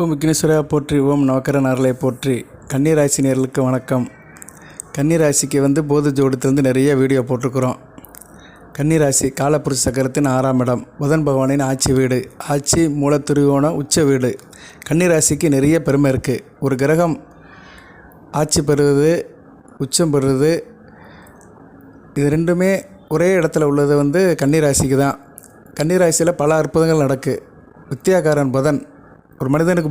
ஓம் விக்னேஸ்வரா போற்றி, ஓம் நவக்கர நாரலை போற்றி. கன்னிராசி நேயர்களுக்கு வணக்கம். கன்னிராசிக்கு போத ஜோடத்துலேருந்து நிறைய வீடியோ போட்டிருக்கிறோம். கன்னிராசி காலப்புருஷ சக்கரத்தின் 6ஆம் இடம், புதன் பகவானின் ஆட்சி வீடு, ஆட்சி மூலத்திருவோண உச்ச வீடு. கன்னிராசிக்கு நிறைய பெருமை இருக்குது. ஒரு கிரகம் ஆட்சி பெறுவது, உச்சம் பெறுவது, இது ரெண்டுமே ஒரே இடத்துல உள்ளது கன்னிராசிக்கு தான். கன்னிராசியில் பல அற்புதங்கள் நடக்கு. வித்தியாகாரன் புதன். ஒரு மனிதனுக்கு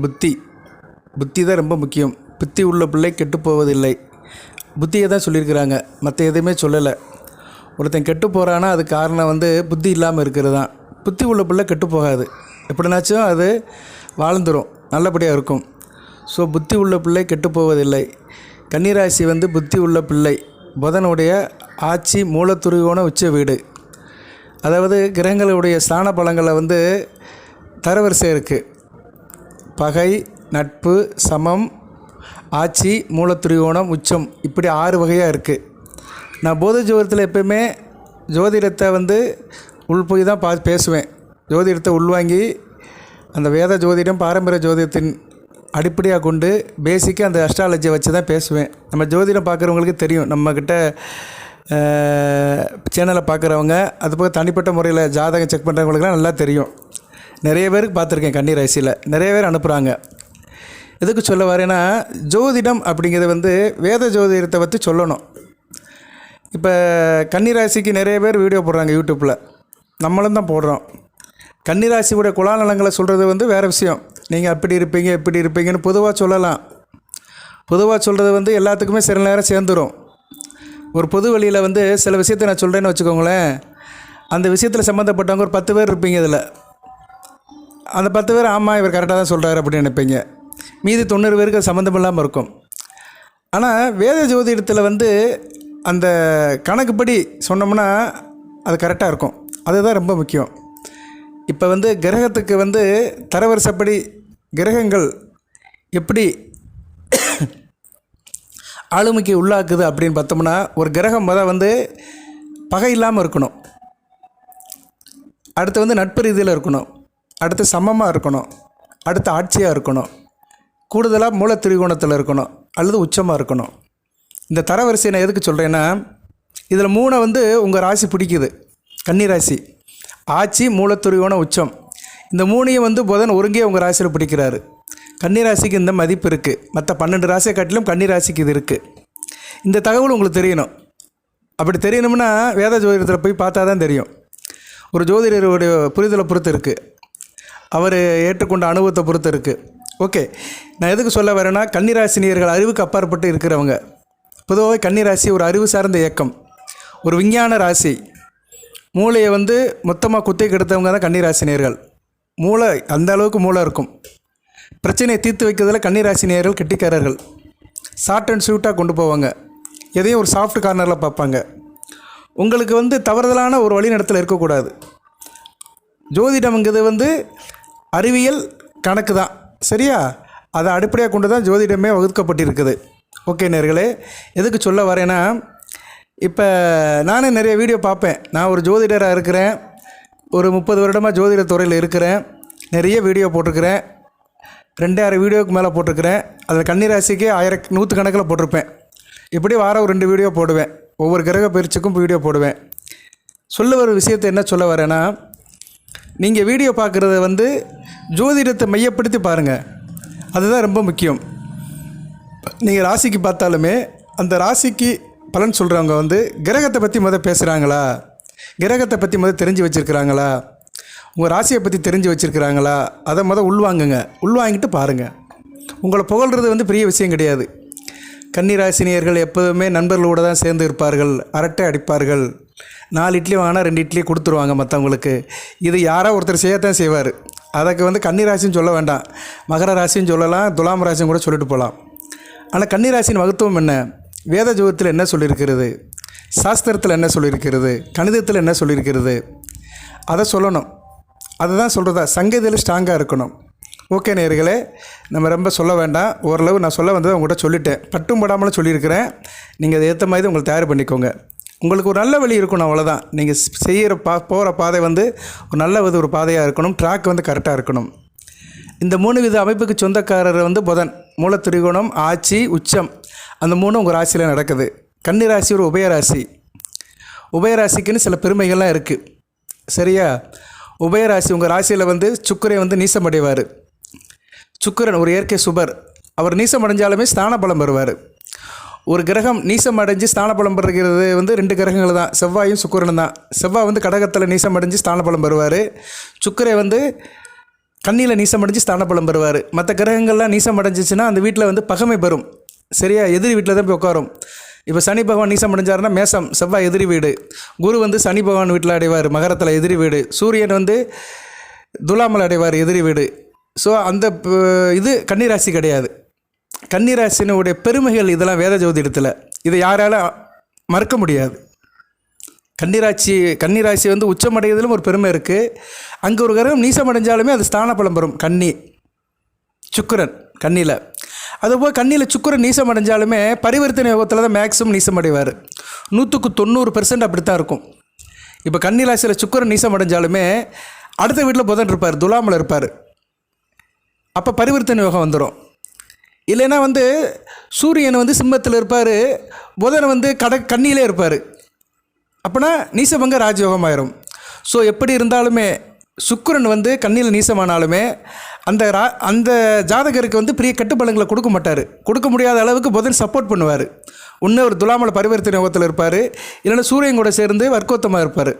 புத்தி தான் ரொம்ப முக்கியம். புத்தி உள்ள பிள்ளை கெட்டு போவதில்லை. புத்தியை தான் சொல்லியிருக்கிறாங்க, மற்ற எதுவுமே சொல்லலை. ஒருத்தன் கெட்டு போகிறான்னா அது காரணம் புத்தி இல்லாமல் இருக்கிறது தான். புத்தி உள்ள பிள்ளை கெட்டு போகாது, எப்படினாச்சும் அது வாழ்ந்துடும், நல்லபடியாக இருக்கும். ஸோ புத்தி உள்ள பிள்ளை கெட்டு போவதில்லை. கன்னிராசி புத்தி உள்ள பிள்ளை. புதனுடைய ஆட்சி மூலத்துருவோன உச்ச வீடு. அதாவது கிரகங்களுடைய ஸ்தான பலங்களை தரவரிசை இருக்குது. பகை, நட்பு, சமம், ஆட்சி, மூலத்திரிகோணம், உச்சம், இப்படி 6 வகையாக இருக்குது. நான் போத ஜோதிடத்தில் எப்போயுமே ஜோதிடத்தை உள்போய் தான் பேசுவேன். ஜோதிடத்தை உள்வாங்கி அந்த வேத ஜோதிடம் பாரம்பரிய ஜோதிடத்தின் அடிப்படையாக கொண்டு பேசிக்காக அந்த அஸ்ட்ராலஜியை வச்சு தான் பேசுவேன். நம்ம ஜோதிடம் பார்க்குறவங்களுக்கு தெரியும், நம்மக்கிட்ட சேனலை பார்க்குறவங்க, அதுபோக தனிப்பட்ட முறையில் ஜாதகம் செக் பண்ணுறவங்களுக்குலாம் நல்லா தெரியும். நிறைய பேருக்கு பார்த்துருக்கேன். கன்னிராசியில் நிறைய பேர் அனுப்புகிறாங்க. எதுக்கு சொல்ல வரேன்னா, ஜோதிடம் அப்படிங்கிறது வேத ஜோதிடத்தை பற்றி சொல்லணும். இப்போ கன்னிராசிக்கு நிறைய பேர் வீடியோ போடுறாங்க யூடியூப்பில், நம்மளும் தான் போடுறோம். கன்னிராசியோட குலாநலங்களை சொல்கிறது வேறு விஷயம். நீங்கள் அப்படி இருப்பீங்க இப்படி இருப்பீங்கன்னு பொதுவாக சொல்லலாம். பொதுவாக சொல்கிறது எல்லாத்துக்குமே சில நேரம் சேர்ந்துடும். ஒரு பொது வழியில் சில விஷயத்தை நான் சொல்கிறேன்னு வச்சுக்கோங்களேன். அந்த விஷயத்தில் சம்மந்தப்பட்டவங்க ஒரு 10 பேர் இருப்பீங்க. இதில் அந்த 10 பேர் ஆமாம் இவர் கரெக்டாக தான் சொல்கிறாரு அப்படின்னு நினைப்பீங்க. மீதி 90 பேருக்கு அது சம்மந்தம் இல்லாமல் இருக்கும். ஆனால் வேத ஜோதிடத்தில் அந்த கணக்குப்படி சொன்னோம்னா அது கரெக்டாக இருக்கும். அதுதான் ரொம்ப முக்கியம். இப்போ கிரகத்துக்கு தரவரிசைப்படி கிரகங்கள் எப்படி ஆளுமைக்கு உள்ளாக்குது அப்படின்னு பார்த்தோம்னா, ஒரு கிரகம் பகை இல்லாமல் இருக்கணும், அடுத்து நட்பு ரீதியில் இருக்கணும், அடுத்து சமமாக இருக்கணும், அடுத்து ஆட்சியாக இருக்கணும், கூடுதலாக மூல திரிகோணத்தில் இருக்கணும், அல்லது உச்சமாக இருக்கணும். இந்த தரவரிசையை நான் எதுக்கு சொல்கிறேன்னா, இதில் 3 உங்கள் ராசி பிடிக்குது. கன்னிராசி ஆட்சி மூலத்திரிகோண உச்சம், இந்த 3ஐயும் புதன் ஒருங்கே உங்கள் ராசியில் பிடிக்கிறாரு. கன்னிராசிக்கு இந்த மதிப்பு இருக்குது. மற்ற 12 ராசியை காட்டிலும் கன்னிராசிக்கு இது இருக்குது. இந்த தகவல் உங்களுக்கு தெரியணும். அப்படி தெரியணும்னா வேத ஜோதிடத்தில் போய் பார்த்தா தான் தெரியும். ஒரு ஜோதிடருடைய புரிதலை பொறுத்து இருக்குது, அவர் ஏற்றுக்கொண்ட அனுபவத்தை பொறுத்து இருக்குது. ஓகே, நான் எதுக்கு சொல்ல வரேன்னா, கன்னிராசினியர்கள் அறிவுக்கு அப்பாற்பட்டு இருக்கிறவங்க. பொதுவாக கன்னிராசி ஒரு அறிவு சார்ந்த இயக்கம், ஒரு விஞ்ஞான ராசி. மூளையை மொத்தமாக குத்தை கெடுத்தவங்க தான் கன்னிராசினியர்கள். மூளை அந்த அளவுக்கு மூளை இருக்கும். பிரச்சனையை தீர்த்து வைக்கிறதுல கன்னிராசினியர்கள் கெட்டிக்காரர்கள். ஷார்ட் அண்ட் ஸ்வீட்டாக கொண்டு போவாங்க. எதையும் ஒரு சாஃப்ட் கார்னரில் பார்ப்பாங்க. உங்களுக்கு தவறுதலான ஒரு வழிநடத்தில் இருக்கக்கூடாது. ஜோதிடம்ங்கிறது அறிவியல் கணக்கு தான், சரியா? அதை அடிப்படையாக கொண்டு தான் ஜோதிடமே வகுக்கப்பட்டிருக்குது. ஓகே நேயர்களே, எதுக்கு சொல்ல வரேன்னா, இப்போ நானே நிறைய வீடியோ பார்ப்பேன். நான் ஒரு ஜோதிடராக இருக்கிறேன், ஒரு 30 வருடமாக ஜோதிட துறையில் இருக்கிறேன். நிறைய வீடியோ போட்டிருக்கிறேன், 2000 வீடியோவுக்கு மேலே போட்டிருக்கிறேன். அதில் கன்னிராசிக்கு 100 கணக்கில் போட்டிருப்பேன். இப்படி வாரம் ஒரு 2 வீடியோ போடுவேன். ஒவ்வொரு கிரக பயிற்சிக்கும் வீடியோ போடுவேன். சொல்ல வர விஷயத்தை என்ன சொல்ல வரேன்னா, நீங்கள் வீடியோ பார்க்குறத ஜோதிடத்தை மையப்படுத்தி பாருங்கள். அதுதான் ரொம்ப முக்கியம். நீங்கள் ராசிக்கு பார்த்தாலுமே அந்த ராசிக்கு பலன் சொல்கிறவங்க கிரகத்தை பற்றி பேசுகிறாங்களா, கிரகத்தை பற்றி தெரிஞ்சு வச்சுருக்கிறாங்களா, உங்கள் ராசியை பற்றி தெரிஞ்சு வச்சுருக்கிறாங்களா, அதை உள்வாங்குங்க. உள்வாங்கிட்டு பாருங்கள். உங்களை புகழ்கிறது பெரிய விஷயம் கிடையாது. கன்னிராசினியர்கள் எப்போதுமே நண்பர்களோடு தான் சேர்ந்து இருப்பார்கள், அரட்டை அடிப்பார்கள். 4 இட்லி வாங்கினா 2 இட்லி கொடுத்துருவாங்க மற்றவங்களுக்கு. இது யாரோ ஒருத்தர் செய்யத்தான் செய்வார். அதுக்கு கன்னிராசின்னு சொல்ல வேண்டாம், மகர ராசின்னு சொல்லலாம், துலாம் ராசின்னு கூட சொல்லிட்டு போகலாம். ஆனால் கன்னிராசின் மகத்துவம் என்ன, வேத ஜோதிடத்தில் என்ன சொல்லியிருக்கிறது, சாஸ்திரத்தில் என்ன சொல்லியிருக்கிறது, கணிதத்தில் என்ன சொல்லியிருக்கிறது, அதை சொல்லணும். அதை தான் சொல்கிறதா. சங்கீதத்தில் ஸ்ட்ராங்காக இருக்கணும். ஓகே நேயர்களே, நம்ம ரொம்ப சொல்ல வேண்டாம். ஓரளவு நான் சொல்ல வந்ததை உங்கள்கிட்ட சொல்லிட்டேன். பட்டும் படாமலும் சொல்லியிருக்கிறேன். நீங்கள் அதை ஏற்ற மாதிரி உங்களுக்கு தயார் பண்ணிக்கோங்க. உங்களுக்கு ஒரு நல்ல வழி இருக்கணும், அவ்வளோதான். நீங்கள் செய்கிற போகிற பாதை ஒரு நல்ல ஒரு பாதையாக இருக்கணும். ட்ராக் கரெக்டாக இருக்கணும். இந்த 3 வித அமைப்புக்கு சொந்தக்காரர் வந்து புதன். மூலத்திரிகோணம், ஆட்சி, உச்சம், அந்த 3 உங்கள் ராசியில் நடக்குது. கன்னி ராசி ஒரு உபயராசி. உபயராசிக்குன்னு சில பெருமைகள்லாம் இருக்குது. சரியா? உபயராசி உங்கள் ராசியில் வந்து சுக்கிரன் வந்து நீசமடைவார். சுக்கிரன் ஒரு இயற்கை சுபர். அவர் நீசம் அடைஞ்சாலுமே ஸ்தான பலம் பெறுவார். ஒரு கிரகம் நீசம் அடைஞ்சு ஸ்தான பலம் பெறுகிறது வந்து 2 கிரகங்கள் தான், செவ்வாயும் சுக்கிரனும் தான். செவ்வாய் வந்து கடகத்தில் நீசம் அடைஞ்சு ஸ்தான பலம் பெறுவார். சுக்கிரன் வந்து கன்னியில் நீசம் அடைஞ்சு ஸ்தான பலம் பெறுவார். மற்ற கிரகங்கள்லாம் நீசம் அடைஞ்சிச்சுன்னா அந்த வீட்டில் வந்து பகைமை பெறும். சரியா? எதிரி வீட்டில் தான் போய் உட்காரும். இப்போ சனி பகவான் நீசம் அடைஞ்சாருன்னா மேசம், செவ்வாய் எதிரி வீடு. குரு வந்து சனி பகவான் வீட்டில் அடைவார், மகரத்தில் எதிரி வீடு. சூரியன் வந்து துலாமல் அடைவார், எதிரி வீடு. ஸோ அந்த இது கன்னிராசி கிடையாது. கன்னிராசினுடைய பெருமைகள் இதெல்லாம் வேத ஜோதிடத்தில், இதை யாராலும் மறுக்க முடியாது. கன்னிராசி வந்து உச்சமடைவதிலும் ஒரு பெருமை இருக்குது. அங்கே ஒரு கிரகம் நீசம் அடைஞ்சாலுமே அது ஸ்தான பலம் பெறும். கன்னி சுக்கிரன் கன்னியில். அதுபோல் கன்னியில் சுக்கிரன் நீசம் அடைஞ்சாலுமே பரிவர்த்தனை யோகத்தில் தான் மேக்ஸிமம் நீசம் அடைவார். 100% அப்படி தான் இருக்கும். இப்போ கன்னிராசியில் சுக்கிரன் நீசம் அடைஞ்சாலுமே அடுத்த வீட்டில் புதன் இருப்பார், துலாமில் இருப்பார். அப்போ பரிவர்த்தனை யோகம் வந்துடும். இல்லைன்னா வந்து சூரியன் வந்து சிம்மத்தில் இருப்பார், புதன் வந்து கன்னியிலே இருப்பார். அப்போனா நீசபங்க ராஜயோகம் ஆயிரும். ஸோ எப்படி இருந்தாலுமே சுக்கிரன் வந்து கன்னியில் நீசமானாலுமே அந்த ஜாதகருக்கு வந்து பெரிய கட்டுப்பலங்களை கொடுக்க மாட்டார். கொடுக்க முடியாத அளவுக்கு புதன் சப்போர்ட் பண்ணுவார். இன்னும் ஒரு துலாமல பரிவர்த்தனை யோகத்தில் இருப்பார். இல்லைன்னா சூரியன் கூட சேர்ந்து வர்க்கோத்தமாக இருப்பார்.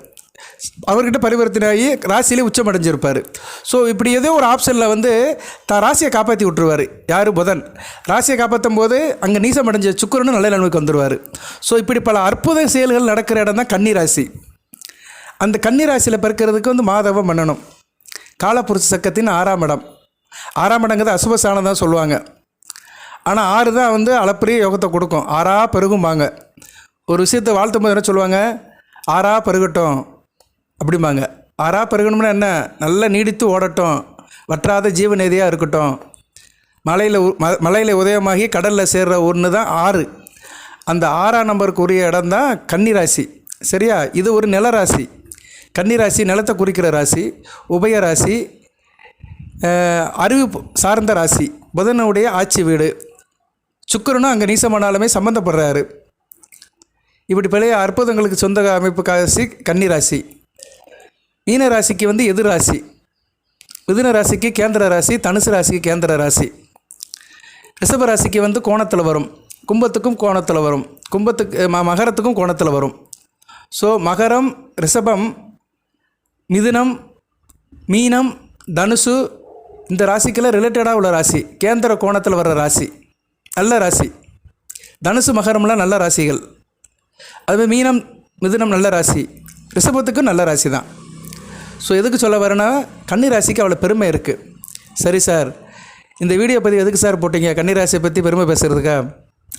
அவர்கிட்ட பரிவர்த்தனை ஆகி ராசியிலே உச்சம் அடைஞ்சிருப்பார். ஸோ இப்படி ஏதோ ஒரு ஆப்ஷனில் வந்து ராசியை காப்பாற்றி விட்டுருவார். யார்? புதன். ராசியை காப்பாற்றும் போது அங்கே நீசம் அடைஞ்ச சுக்கிரனும் நல்ல நிலைமைக்கு வந்துடுவார். ஸோ இப்படி பல அற்புத செயல்கள் நடக்கிற இடம் தான் கன்னிராசி. அந்த கன்னிராசியில் பிறக்கிறதுக்கு வந்து மாதவம் பண்ணணும். காலபுருஷ சக்கத்தின் 6ஆம் இடம். 6ஆம் இடங்கிறது அசுபஸ்தானம் தான் சொல்லுவாங்க. ஆனால் 6 தான் வந்து அளப்பரிய யோகத்தை கொடுக்கும். 6ஆ பெருகும்பாங்க. ஒரு விஷயத்தை வாழ்த்தும் போது என்ன சொல்லுவாங்க? 6ஆ பெருகட்டும் அப்படிம்பாங்க. 6ஆ பெருகணும்னா என்ன? நல்லா நீடித்து ஓடட்டும், வற்றாத ஜீவநதியாக இருக்கட்டும். மலையில் உதயமாகி கடலில் சேர்கிற ஒன்று தான் 6. அந்த 6ஆம் நம்பருக்கு உரிய இடம் தான் கன்னிராசி. சரியா? இது ஒரு நிலராசி. கன்னிராசி நிலத்தை குறிக்கிற ராசி, உபயராசி, அறிவு சார்ந்த ராசி. புதனுடைய ஆட்சி வீடு. சுக்கிரனும் அங்கே நீசமானாலுமே சம்மந்தப்படுறாரு. இப்படி பழைய அற்புதங்களுக்கு சொந்த அமைப்பு ராசி கன்னிராசி. மீன ராசிக்கு வந்து எதிர் ராசி. மிதுன ராசிக்கு கேந்திர ராசி, தனுசு ராசிக்கு கேந்திர ராசி. ரிஷப ராசிக்கு வந்து கோணத்தில் வரும், கும்பத்துக்கும் கோணத்தில் வரும், மகரத்துக்கும் கோணத்தில் வரும். ஸோ மகரம், ரிஷபம், மிதுனம், மீனம், தனுசு இந்த ராசிக்கெல்லாம் ரிலேட்டடாக உள்ள ராசி. கேந்திர கோணத்தில் வர்ற ராசி நல்ல ராசி. தனுசு மகரம்லாம் நல்ல ராசிகள். அதுமாதிரி மீனம், மிதுனம் நல்ல ராசி. ரிஷபத்துக்கும் நல்ல ராசி தான். ஸோ எதுக்கு சொல்ல வரேன்னா கன்னிராசிக்கு அவ்வளோ பெருமை இருக்குது. சரி சார், இந்த வீடியோ பற்றி எதுக்கு சார் போட்டிங்க? கன்னிராசியை பற்றி பெருமை பேசுகிறதுக்கா?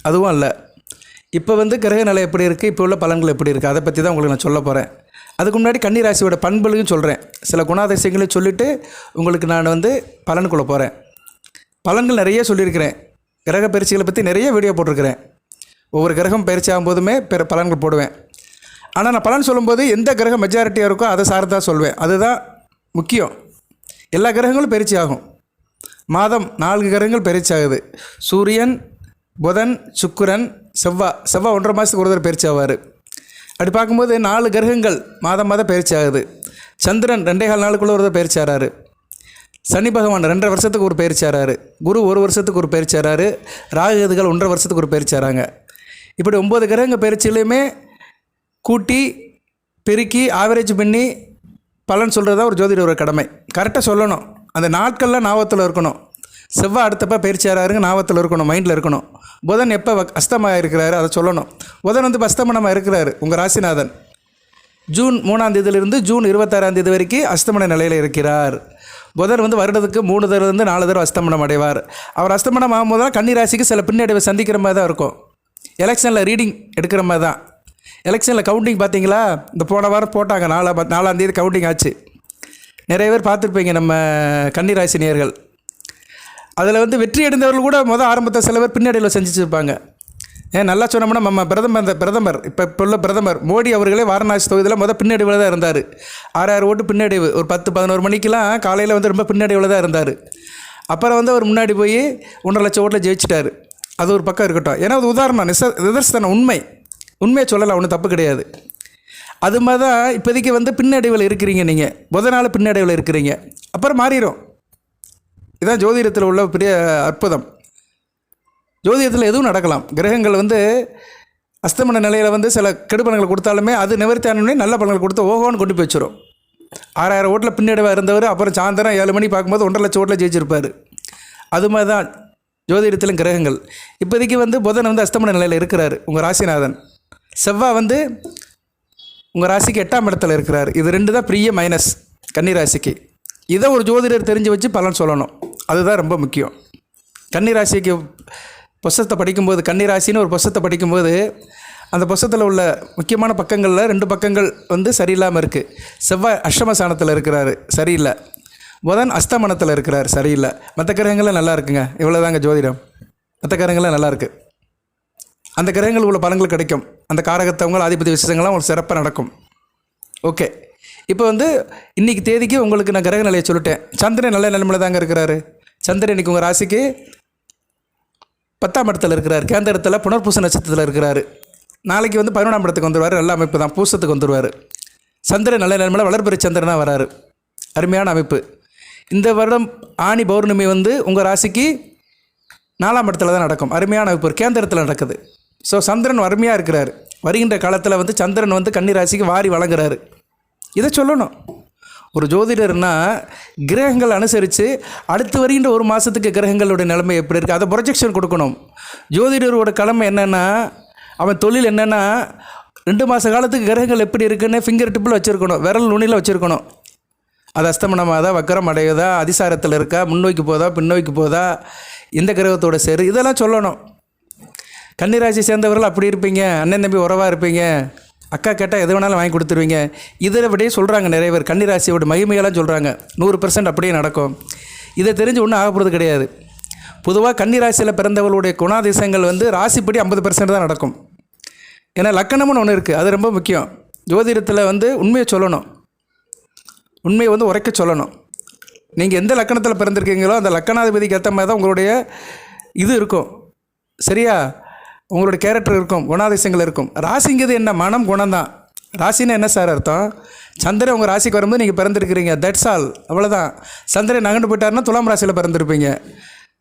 அதுவும் இல்லை. இப்போ வந்து கிரக நிலை எப்படி இருக்குது, இப்போ உள்ள பலன்கள் எப்படி இருக்குது, அதை பற்றி தான் உங்களுக்கு நான் சொல்ல போகிறேன். அதுக்கு முன்னாடி கன்னிராசியோட பண்புகளையும் சொல்கிறேன். சில குணாதிசயங்களையும் சொல்லிவிட்டு உங்களுக்கு நான் வந்து பலனுக்குள்ளே போகிறேன். பலன்கள் நிறைய சொல்லியிருக்கிறேன். கிரக பயிற்சிகளை பற்றி நிறைய வீடியோ போட்டிருக்கிறேன். ஒவ்வொரு கிரகம் பயிற்சி ஆகும்போதுமே பலன்கள் போடுவேன். ஆனால் நான் பலன் சொல்லும்போது எந்த கிரகம் மெஜாரிட்டியாக இருக்கோ அதை சார்ந்தான் சொல்வேன். அதுதான் முக்கியம். எல்லா கிரகங்களும் பயிற்சி ஆகும். மாதம் 4 கிரகங்கள் பயிற்சி ஆகுது. சூரியன், புதன், சுக்கிரன், செவ்வாய் 1.5 மாதத்துக்கு ஒரு தடவை பயிற்சி ஆவார். அப்படி பார்க்கும்போது 4 கிரகங்கள் மாதம் பயிற்சி ஆகுது. சந்திரன் 2.25 நாளுக்குள்ளே ஒரு தடவை பயிற்சி ஆகிறாரு. சனி பகவான் 2.5 வருஷத்துக்கு ஒரு பயிற்சி ஆகிறாரு. குரு 1 வருஷத்துக்கு ஒரு பயிற்சி ஆகிறாரு. ராகுகேதுகள் 1.5 வருஷத்துக்கு ஒரு பயிற்சி ஆகிறாங்க. இப்படி 9 கிரகங்க பயிற்சியிலையுமே கூட்டி பெருக்கி ஆவரேஜ் பண்ணி பலன் சொல்கிறது தான் ஒரு ஜோதிடரோட கடமை. கரெக்டாக சொல்லணும். அந்த நாட்கள்லாம் ஞாபகத்தில் இருக்கணும். செவ்வாய் அடுத்தப்போ பயிற்சி ஆகிறாருங்க ஞாபகத்தில் இருக்கணும், மைண்டில் இருக்கணும். புதன் எப்போ அஸ்தமாக இருக்கிறாரு அதை சொல்லணும். புதன் வந்து அஸ்தமனமாக இருக்கிறாரு உங்கள் ராசிநாதன். ஜூன் 3ஆம் தேதியிலிருந்து ஜூன் 26ஆம் தேதி வரைக்கும் அஸ்தமன நிலையில் இருக்கிறார். புதன் வந்து வருடத்துக்கு 3 தடவை 4 தடவை அஸ்தமனம் அடைவார். அவர் அஸ்தமனம் ஆகும்போது தான் கன்னி ராசிக்கு சில பின்னடைவை சந்திக்கிற மாதிரி தான் இருக்கும். எலெக்ஷனில் ரீடிங் எடுக்கிற மாதிரி தான். எலெக்ஷனில் கவுண்டிங் பார்த்தீங்களா? இந்த போன வாரம் போட்டாங்க. 4ஆம் தேதி கவுண்டிங் ஆச்சு. நிறைய பேர் பார்த்துருப்பீங்க நம்ம கன்னிராசி நேயர்கள். அதில் வந்து வெற்றி அடைந்தவர்கள் கூட ஆரம்பத்தை சில பேர் பின்னடைவில் செஞ்சுருப்பாங்க. நல்லா சொன்னோம்னா நம்ம பிரதமர் இப்போ உள்ள பிரதமர் மோடி அவர்களே வாரணாசி தொகுதியில் பின்னடைவில் தான் இருந்தார். 6,000 ஓட்டு பின்னடைவு. ஒரு 10-11 மணிக்கெலாம் காலையில் வந்து ரொம்ப பின்னடைவில் தான் இருந்தார். அப்புறம் வந்து அவர் முன்னாடி போய் 1.5 லட்சம் ஓட்டில் ஜெயிச்சிட்டாரு. அது ஒரு பக்கம் இருக்கட்டும். ஏன்னா அது உதாரணம், நிதர்சனம், உண்மையை சொல்லலாம், ஒன்றும் தப்பு கிடையாது. அது மாதிரி தான் இப்போதைக்கு வந்து பின்னடைவில் இருக்கிறீங்க. நீங்கள் முத நாள் பின்னடைவில் இருக்கிறீங்க, அப்புறம் மாறிடும். இதுதான் ஜோதிடத்தில் உள்ள பெரிய அற்புதம். ஜோதிடத்தில் எதுவும் நடக்கலாம். கிரகங்கள் வந்து அஸ்தமன நிலையில் வந்து சில கெடுபலங்களை கொடுத்தாலுமே அது நிவர்த்தி ஆனோடனே நல்ல பலன்கள் கொடுத்து ஓஹோன்னு கொண்டு போய் வச்சிடும். 6000 ஓட்டில் பின்னடைவாக இருந்தவர் அப்புறம் சாயந்தரம் 7 மணி பார்க்கும்போது 1.5 லட்சம் ஓட்டில் ஜெயிச்சிருப்பார். அது மாதிரி தான் ஜோதிடத்திலும் கிரகங்கள். இப்போதைக்கு வந்து புதன் வந்து அஸ்தமன நிலையில் இருக்கிறார், உங்கள் ராசிநாதன். செவ்வாய் வந்து உங்கள் ராசிக்கு 8ஆம் இடத்துல இருக்கிறார். இது 2 தான் பெரிய மைனஸ் கன்னி ராசிக்கு. இதை ஒரு ஜோதிடர் தெரிஞ்சு வச்சு பலன் சொல்லணும், அதுதான் ரொம்ப முக்கியம். கன்னி ராசிக்கு புஸ்தகத்தை படிக்கும்போது, கன்னி ராசின்னு ஒரு புஸ்தகத்தை படிக்கும்போது அந்த புஸ்தகத்தில் உள்ள முக்கியமான பக்கங்களில் 2 பக்கங்கள் வந்து சரியில்லாமல் இருக்குது. செவ்வாய் அஷ்டமஸ்தானத்தில் இருக்கிறாரு, சரியில்லை. புதன் அஸ்தமனத்தில் இருக்கிறார், சரியில்லை. மற்ற கிரகங்கள்லாம் நல்லா இருக்குங்க. இவ்வளோதாங்க ஜோதிடம். மற்ற கிரகங்கள்லாம் நல்லா இருக்குது. அந்த கிரகங்கள் உள்ள பலன்கள் கிடைக்கும். அந்த காரகத்தவங்கள் ஆதிபதி விசேஷங்கள்லாம் உங்களுக்கு சிறப்பாக நடக்கும். ஓகே, இப்போ வந்து இன்றைக்கி தேதிக்கு உங்களுக்கு நான் கிரக நிலையை சொல்லிட்டேன். சந்திரன் நல்ல நிலைமையில் தாங்க இருக்கிறாரு. சந்திரன் இன்றைக்கி உங்கள் ராசிக்கு 10ஆம் இடத்துல இருக்கிறார், கேந்திரத்தில் புனர்பூச நட்சத்திரத்தில் இருக்கிறார். நாளைக்கு வந்து 11ஆம் இடத்துக்கு வந்துடுவார். நல்ல அமைப்பு தான், பூசத்துக்கு வந்துடுவார். சந்திரன் நல்ல நிலைமையில் வளர்பிறை சந்திரனாக வராரு. அருமையான அமைப்பு. இந்த வருடம் ஆணி பௌர்ணமி வந்து உங்கள் ராசிக்கு 4ஆம் இடத்துல தான் நடக்கும். அருமையான அமைப்பு, கேந்திரத்தில் நடக்குது. ஸோ சந்திரன் அருமையாக இருக்கிறார். வருகின்ற காலத்தில் வந்து சந்திரன் வந்து கன்னி ராசிக்கு வாரி வழங்குறாரு. இதை சொல்லணும் ஒரு ஜோதிடர்னா. கிரகங்கள் அனுசரித்து அடுத்து வருகின்ற ஒரு மாதத்துக்கு கிரகங்களுடைய நிலைமை எப்படி இருக்குது அதை ப்ரொஜெக்ஷன் கொடுக்கணும். ஜோதிடரோட கடமை என்னென்னா, அவன் தொழில் என்னென்னா 2 மாத காலத்துக்கு கிரகங்கள் எப்படி இருக்குன்னு ஃபிங்கர் டிப்பில் வச்சுருக்கணும், விரல் நுனியில் வச்சுருக்கணும். அது அஸ்தமனமாதா, வக்கரம் அடையுதா, அதிசாரத்தில் இருக்கா, முன்னோக்கி போதா, பின்னோக்கி போதா, இந்த கிரகத்தோடு சேரு, இதெல்லாம் சொல்லணும். கன்னிராசி சேர்ந்தவர்கள் அப்படி இருப்பீங்க, அண்ணன் தம்பி உறவாக இருப்பீங்க, அக்கா கேட்டால் எது வேணாலும் வாங்கி கொடுத்துருவீங்க. இதில் விடையே சொல்கிறாங்க நிறைய பேர். கன்னிராசியோட மகிமையெல்லாம் சொல்கிறாங்க. 100% அப்படியே நடக்கும். இதை தெரிஞ்சு ஒன்றும் ஆகப்படுறது கிடையாது. பொதுவாக கன்னிராசியில் பிறந்தவர்களுடைய குணாதிசயங்கள் வந்து ராசிப்படி 50% தான் நடக்கும். ஏன்னா லக்கணம்னு ஒன்று இருக்குது, அது ரொம்ப முக்கியம். ஜோதிடத்தில் வந்து உண்மையை சொல்லணும், உண்மையை வந்து உரைக்க சொல்லணும். நீங்கள் எந்த லக்கணத்தில் பிறந்திருக்கீங்களோ அந்த லக்கணாதிபதிக்கு ஏற்ற மாதிரி தான் உங்களுடைய இது இருக்கும், சரியா? உங்களுடைய கேரக்டர் இருக்கும், குணாதிசயங்கள் இருக்கும். ராசிங்கிறது என்ன? மனம், குணம் தான். ராசின்னா என்ன சார் அர்த்தம்? சந்திரன் உங்கள் ராசிக்கு வரும்போது நீங்கள் பிறந்திருக்கிறீங்க, தட்ஸ் ஆல், அவ்வளோதான். சந்திரன் நகண்டு போயிட்டாருன்னா துலாம் ராசியில் பிறந்திருப்பீங்க.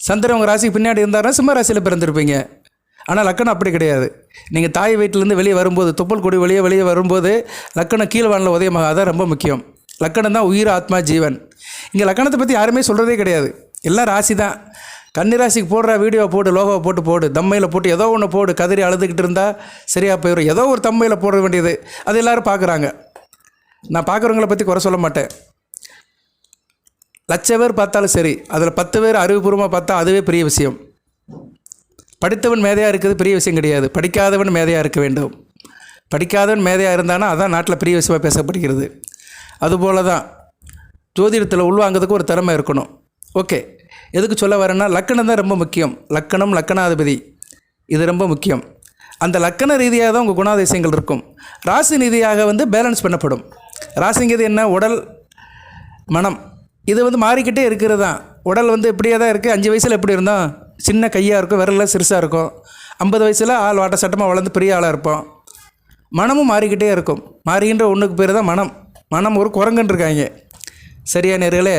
சந்திரன் உங்கள் ராசிக்கு பின்னாடி இருந்தாருன்னா சிம்ம ராசியில் பிறந்திருப்பீங்க. ஆனால் லக்கணம் அப்படி கிடையாது. நீங்கள் தாய் வீட்டிலேருந்து வெளியே வரும்போது, தொப்புள் கொடி வெளியே வரும்போது லக்கணம் கீழ் வானில் உதயமாக, அதான் ரொம்ப முக்கியம். லக்கணம் தான் உயிர், ஆத்மா, ஜீவன். இங்கே லக்கணத்தை பற்றி யாருமே சொல்கிறதே கிடையாது. எல்லாம் ராசி தான். கன்னிராசிக்கு போடுற வீடியோ போட்டு, லோகோவை போட்டு தம்மையில் போட்டு ஏதோ ஒன்று போடு, கதறி அழுதுகிட்டு இருந்தால் சரியாக போயிடும். ஏதோ ஒரு தம்மையில் போட வேண்டியது, அது எல்லோரும் பார்க்குறாங்க. நான் பார்க்குறவங்கள பற்றி குறை சொல்ல மாட்டேன். 1,00,000 பேர் பார்த்தாலும் சரி, அதில் 10 பேர் அறிவுபூர்வமாக பார்த்தா அதுவே பெரிய விஷயம். படித்தவன் மேதையாக இருக்கிறது பெரிய விஷயம் கிடையாது, படிக்காதவன் மேதையாக இருக்க வேண்டும். படிக்காதவன் மேதையாக இருந்தானா அதான் நாட்டில் பெரிய விஷயமாக பேசப்படுகிறது. அதுபோல தான் ஜோதிடத்தில் உள்வாங்கிறதுக்கு ஒரு திறமை இருக்கணும். ஓகே, எதுக்கு சொல்ல வரேன்னா, லக்கணம் தான் ரொம்ப முக்கியம். லக்கணம், லக்கணாதிபதி, இது ரொம்ப முக்கியம். அந்த லக்கண ரீதியாக தான் உங்கள் குணாதிசயங்கள் இருக்கும். ராசி ரீதியாக வந்து பேலன்ஸ் பண்ணப்படும். ராசிங்கிறது என்ன? உடல், மனம், இது வந்து மாறிக்கிட்டே இருக்கிறது தான். உடல் வந்து இப்படியே தான் இருக்குது. 5 வயசில் எப்படி இருந்தோம்? சின்ன கையாக இருக்கும், விரலில் சிறுசாக இருக்கும். 50 வயசில் ஆள் வாட்ட சட்டமாக வளர்ந்து பெரிய ஆளாக இருப்போம். மனமும் மாறிக்கிட்டே இருக்கும். மாறுகின்ற ஒன்றுக்கு பேர் தான் மனம். மனம் ஒரு குரங்குன்னு இருக்காங்க, சரியா நேர்களே?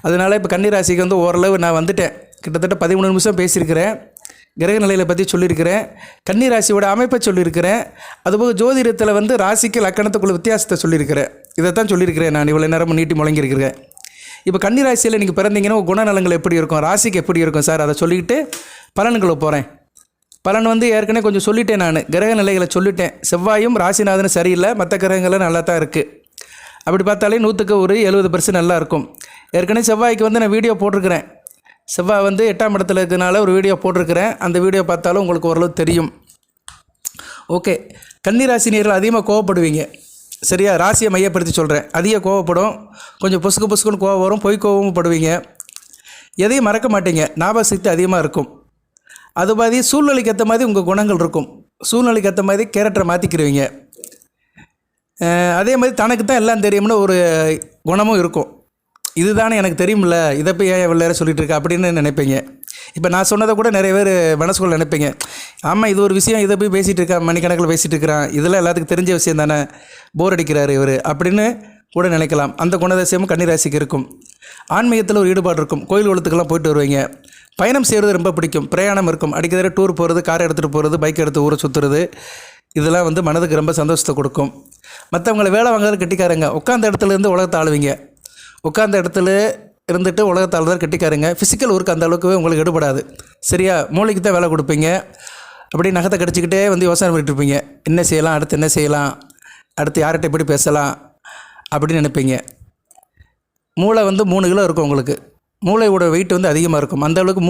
அதனால் இப்போ கன்னிராசிக்கு வந்து ஓரளவு நான் வந்துட்டேன். கிட்டத்தட்ட 13 நிமிஷம் பேசியிருக்கிறேன். கிரக நிலையை பற்றி சொல்லியிருக்கிறேன், கன்னிராசியோட அமைப்பை சொல்லியிருக்கிறேன். அதுபோக ஜோதிடத்தில் வந்து ராசிக்கு லக்கணத்துக்குள்ள வித்தியாசத்தை சொல்லியிருக்கிறேன். இதைத்தான் சொல்லியிருக்கிறேன் நான் இவ்வளோ நேரம் நீட்டி முழங்கியிருக்கிறேன். இப்போ கன்னிராசியில் நீங்கள் பிறந்தீங்கன்னா குணநலங்கள் எப்படி இருக்கும், ராசிக்கு எப்படி இருக்கும் சார், அதை சொல்லிக்கிட்டு பலன்களை போகிறேன். பலன் வந்து ஏற்கனவே கொஞ்சம் சொல்லிட்டேன். நான் கிரக நிலைகளை சொல்லிட்டேன். செவ்வாயும் ராசிநாதனும் சரியில்லை, மற்ற கிரகங்களும் நல்லா தான் இருக்குது. அப்படி பார்த்தாலே 100க்கு ஒரு 70% நல்லா இருக்கும். ஏற்கனவே செவ்வாய்க்கு வந்து நான் வீடியோ போட்டிருக்கிறேன். செவ்வாய் வந்து 8ஆம் இடத்துல இருக்கிறனால ஒரு வீடியோ போட்டிருக்கிறேன். அந்த வீடியோ பார்த்தாலும் உங்களுக்கு ஓரளவு தெரியும். ஓகே, கன்னிராசினியர்கள் அதிகமாக கோவப்படுவீங்க, சரியா? ராசியை மையப்படுத்தி சொல்கிறேன். அதிக கோவப்படும், கொஞ்சம் பொசுக்குன்னு கோவம் வரும், பொய் கோவமும் படுவீங்க. எதையும் மறக்க மாட்டீங்க, ஞாபக சக்தி அதிகமாக இருக்கும். அது மாதிரி சூழ்நிலைக்கு ஏற்ற மாதிரி உங்கள் குணங்கள் இருக்கும். சூழ்நிலைக்கு ஏற்ற மாதிரி கேரக்டரை மாற்றிக்கிடுவீங்க. அதே மாதிரி தனக்கு தான் எல்லாம் தெரியும்னு ஒரு குணமும் இருக்கும். இதுதானே எனக்கு தெரியுமில்ல, இதை போய் ஏன் இவ்வளோ நேரம் சொல்லிகிட்டு இருக்கா அப்படின்னு நினைப்பீங்க. இப்போ நான் சொன்னதை கூட நிறைய பேர் மனசுக்குள்ள நினைப்பீங்க, ஆமாம் இது ஒரு விஷயம், இதை போய் பேசிகிட்டு இருக்கா, மணிக்கணக்கில் பேசிகிட்டு இருக்கிறான், இதெல்லாம் எல்லாத்துக்கும் தெரிஞ்ச விஷயம் தானே, போர் அடிக்கிறாரு இவர் அப்படின்னு கூட நினைக்கலாம். அந்த குணாதிசயமும் கன்னிராசிக்கு இருக்கும். ஆன்மீகத்தில் ஒரு ஈடுபாடு இருக்கும். கோயில் குளத்துக்கெல்லாம் போயிட்டு வருவீங்க. பயணம் செய்கிறது ரொம்ப பிடிக்கும். பிரயாணம் இருக்கும். அடிக்கடி டூர் போகிறது, கார் எடுத்துகிட்டு போகிறது, பைக் எடுத்து ஊரை சுற்றுறது, இதெல்லாம் வந்து மனதுக்கு ரொம்ப சந்தோஷத்தை கொடுக்கும். மற்றவங்களை வேலை வாங்குறது கெட்டிக்காரங்க. உட்காந்த இடத்துல இருந்து உலகத்தை ஆளுவீங்க. உட்காந்த இடத்துல இருந்துட்டு உலகத்தை ஆளுதான் கெட்டிக்காரங்க. ஃபிசிக்கல் ஒர்க் அந்த அளவுக்கு உங்களுக்கு எடுபடாது. சரியா? மூளைக்கு தான் வேலை கொடுப்பீங்க. அப்படி நகத்தை கடிச்சிக்கிட்டே வந்து யோசனை பண்ணிட்டு இருப்பீங்க. என்ன செய்யலாம், அடுத்து என்ன செய்யலாம், அடுத்து யார்கிட்ட எப்படி பேசலாம் அப்படின்னு நினைப்பீங்க. மூளை வந்து 3 கிலோ இருக்கும் உங்களுக்கு. மூளையோட வெயிட் வந்து அதிகமாக இருக்கும். அந்த அளவுக்கு